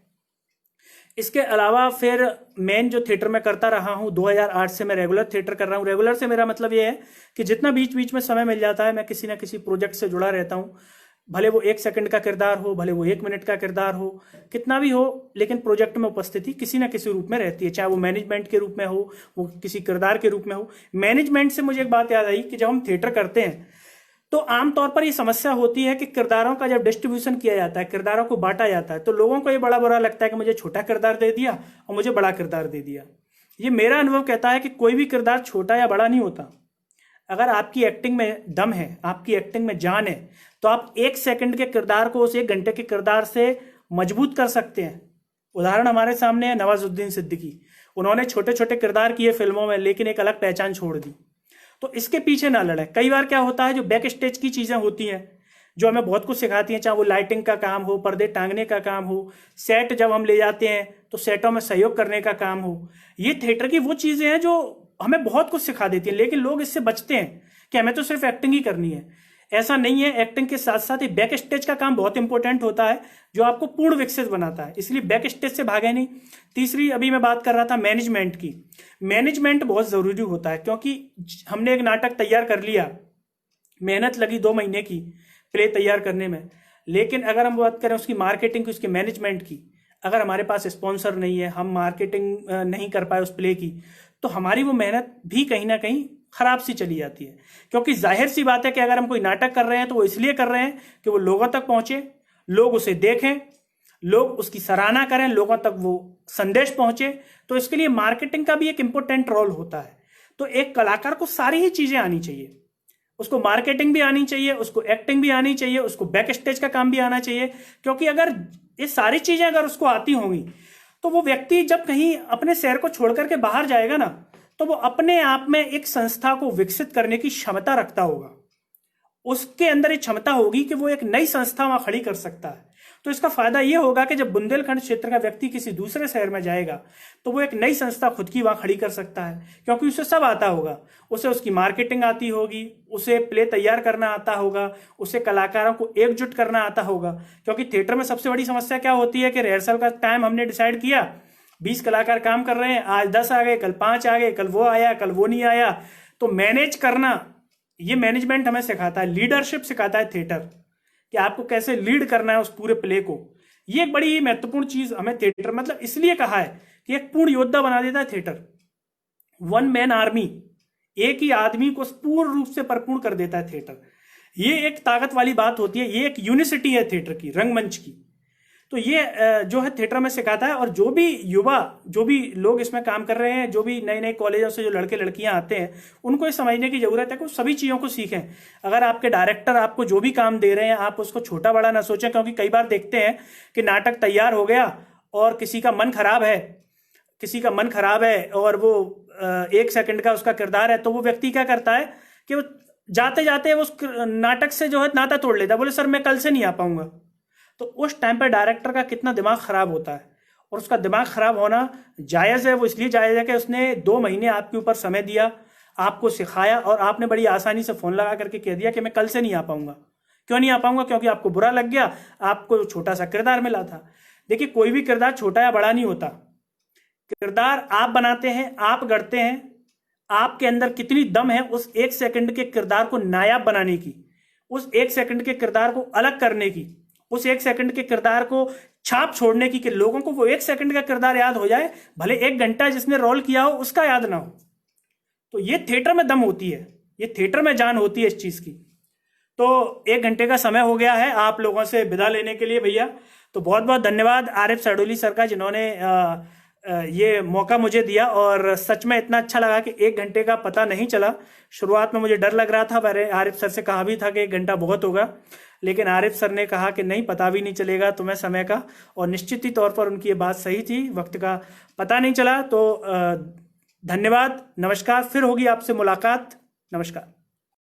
इसके अलावा फिर मेन जो थिएटर में करता रहा हूँ 2008 से मैं रेगुलर थिएटर कर रहा हूँ। रेगुलर से मेरा मतलब ये है कि जितना बीच बीच में समय मिल जाता है मैं किसी ना किसी प्रोजेक्ट से जुड़ा रहता हूँ, भले वो 1 सेकंड का किरदार हो, भले वो 1 मिनट का किरदार हो, कितना भी हो, लेकिन प्रोजेक्ट में उपस्थिति किसी ना किसी रूप में रहती है, चाहे वो मैनेजमेंट के रूप में हो, वो किसी किरदार के रूप में हो। मैनेजमेंट से मुझे एक बात याद आई कि जब हम थिएटर करते हैं तो आमतौर पर ये समस्या होती है कि किरदारों का जब डिस्ट्रीब्यूशन किया जाता है, किरदारों को बांटा जाता है, तो लोगों को ये बड़ा बुरा लगता है कि मुझे छोटा किरदार दे दिया और मुझे बड़ा किरदार दे दिया। ये मेरा अनुभव कहता है कि कोई भी किरदार छोटा या बड़ा नहीं होता। अगर आपकी एक्टिंग में दम है, आपकी एक्टिंग में जान है, तो आप 1 सेकंड के किरदार को उस 1 घंटे के किरदार से मजबूत कर सकते हैं। उदाहरण हमारे सामने है नवाजुद्दीन सिद्दीकी। उन्होंने छोटे छोटे किरदार किए फिल्मों में, लेकिन एक अलग पहचान छोड़ दी। तो इसके पीछे ना लड़े। कई बार क्या होता है, जो बैक स्टेज की चीजें होती हैं जो हमें बहुत कुछ सिखाती हैं, चाहे वो लाइटिंग का काम हो, पर्दे टांगने का काम हो, सेट जब हम ले जाते हैं तो सेटों में सहयोग करने का काम हो, ये थिएटर की वो चीजें हैं जो हमें बहुत कुछ सिखा देती हैं। लेकिन लोग इससे बचते हैं कि हमें तो सिर्फ एक्टिंग ही करनी है। ऐसा नहीं है, एक्टिंग के साथ साथ ही बैक स्टेज का काम बहुत इंपॉर्टेंट होता है जो आपको पूर्ण विकसित बनाता है, इसलिए बैक स्टेज से भागे नहीं। तीसरी अभी मैं बात कर रहा था मैनेजमेंट की। मैनेजमेंट बहुत जरूरी होता है, क्योंकि हमने एक नाटक तैयार कर लिया, मेहनत लगी 2 महीने की प्ले तैयार करने में, लेकिन अगर हम बात करें उसकी मार्केटिंग की, उसकी मैनेजमेंट की, अगर हमारे पास स्पॉन्सर नहीं है, हम मार्केटिंग नहीं कर पाए उस प्ले की, तो हमारी वो मेहनत भी कहीं ना कहीं खराब सी चली जाती है। क्योंकि जाहिर सी बात है कि अगर हम कोई नाटक कर रहे हैं तो वो इसलिए कर रहे हैं कि वो लोगों तक पहुंचे, लोग उसे देखें, लोग उसकी सराहना करें, लोगों तक वो संदेश पहुंचे। तो इसके लिए मार्केटिंग का भी एक इंपॉर्टेंट रोल होता है। तो एक कलाकार को सारी ही चीजें आनी चाहिए, उसको मार्केटिंग भी आनी चाहिए, उसको एक्टिंग भी आनी चाहिए, उसको बैक स्टेज का काम भी आना चाहिए। क्योंकि अगर ये सारी चीजें अगर उसको आती होंगी तो वो व्यक्ति जब कहीं अपने शहर को छोड़ करके बाहर जाएगा ना, तो वो अपने आप में एक संस्था को विकसित करने की क्षमता रखता होगा। उसके अंदर एक क्षमता होगी कि वो एक नई संस्था वहां खड़ी कर सकता है। तो इसका फायदा यह होगा कि जब बुंदेलखंड क्षेत्र का व्यक्ति किसी दूसरे शहर में जाएगा तो वो एक नई संस्था खुद की वहां खड़ी कर सकता है, क्योंकि उसे सब आता होगा। उसे उसकी मार्केटिंग आती होगी, उसे प्ले तैयार करना आता होगा, उसे कलाकारों को एकजुट करना आता होगा। क्योंकि थिएटर में सबसे बड़ी समस्या क्या होती है कि रिहर्सल का टाइम हमने डिसाइड किया, 20 कलाकार काम कर रहे हैं, आज 10 आ गए, कल 5 आ गए, कल वो आया, कल वो नहीं आया। तो मैनेज करना, ये मैनेजमेंट हमें सिखाता है, लीडरशिप सिखाता है थिएटर, कि आपको कैसे लीड करना है उस पूरे प्ले को। ये एक बड़ी महत्वपूर्ण चीज हमें थिएटर मतलब इसलिए कहा है कि एक पूर्ण योद्धा बना देता है थिएटर। 1 मैन आर्मी, एक ही आदमी को पूर्ण रूप से परिपूर्ण कर देता है थिएटर। ये एक ताकत वाली बात होती है, ये एक यूनिसिटी है थिएटर की, रंगमंच की। तो ये जो है थिएटर में सिखाता है। और जो भी युवा, जो भी लोग इसमें काम कर रहे हैं, जो भी नए नए कॉलेजों से जो लड़के लड़कियां आते हैं, उनको ये समझने की जरूरत है कि सभी चीजों को सीखें। अगर आपके डायरेक्टर आपको जो भी काम दे रहे हैं आप उसको छोटा बड़ा ना सोचें, क्योंकि कई बार देखते हैं कि नाटक तैयार हो गया और किसी का मन खराब है और वो 1 सेकंड का उसका किरदार है, तो वो व्यक्ति क्या करता है कि वो जाते जाते उस नाटक से जो है नाता तोड़ लेता, बोले सर मैं कल से नहीं आ पाऊंगा। तो उस टाइम पे डायरेक्टर का कितना दिमाग खराब होता है, और उसका दिमाग खराब होना जायज़ है। वो इसलिए जायज़ है कि उसने 2 महीने आपके ऊपर समय दिया, आपको सिखाया, और आपने बड़ी आसानी से फ़ोन लगा करके कह दिया कि मैं कल से नहीं आ पाऊंगा। क्यों नहीं आ पाऊंगा? क्योंकि आपको बुरा लग गया, आपको छोटा सा किरदार मिला था। देखिए, कोई भी किरदार छोटा या बड़ा नहीं होता। किरदार आप बनाते हैं, आप गढ़ते हैं। आपके अंदर कितनी दम है उस 1 सेकंड के किरदार को नायाब बनाने की, उस 1 सेकंड के किरदार को अलग करने की, उस 1 सेकंड के किरदार को छाप छोड़ने की, कि लोगों को वो 1 सेकंड का किरदार याद हो जाए, भले 1 घंटा जिसने रोल किया हो उसका याद ना हो। तो ये थिएटर में दम होती है, ये थिएटर में जान होती है इस चीज की। तो 1 घंटे का समय हो गया है आप लोगों से विदा लेने के लिए भैया। तो बहुत बहुत धन्यवाद आरिफ सरडोली सर का, जिन्होंने ये मौका मुझे दिया, और सच में इतना अच्छा लगा कि 1 घंटे का पता नहीं चला। शुरुआत में मुझे डर लग रहा था, मैंने आरिफ सर से कहा भी था कि 1 घंटा बहुत होगा, लेकिन आरिफ सर ने कहा कि नहीं, पता भी नहीं चलेगा तुम्हें समय का, और निश्चित ही तौर पर उनकी ये बात सही थी, वक्त का पता नहीं चला। तो धन्यवाद, नमस्कार, फिर होगी आपसे मुलाकात, नमस्कार।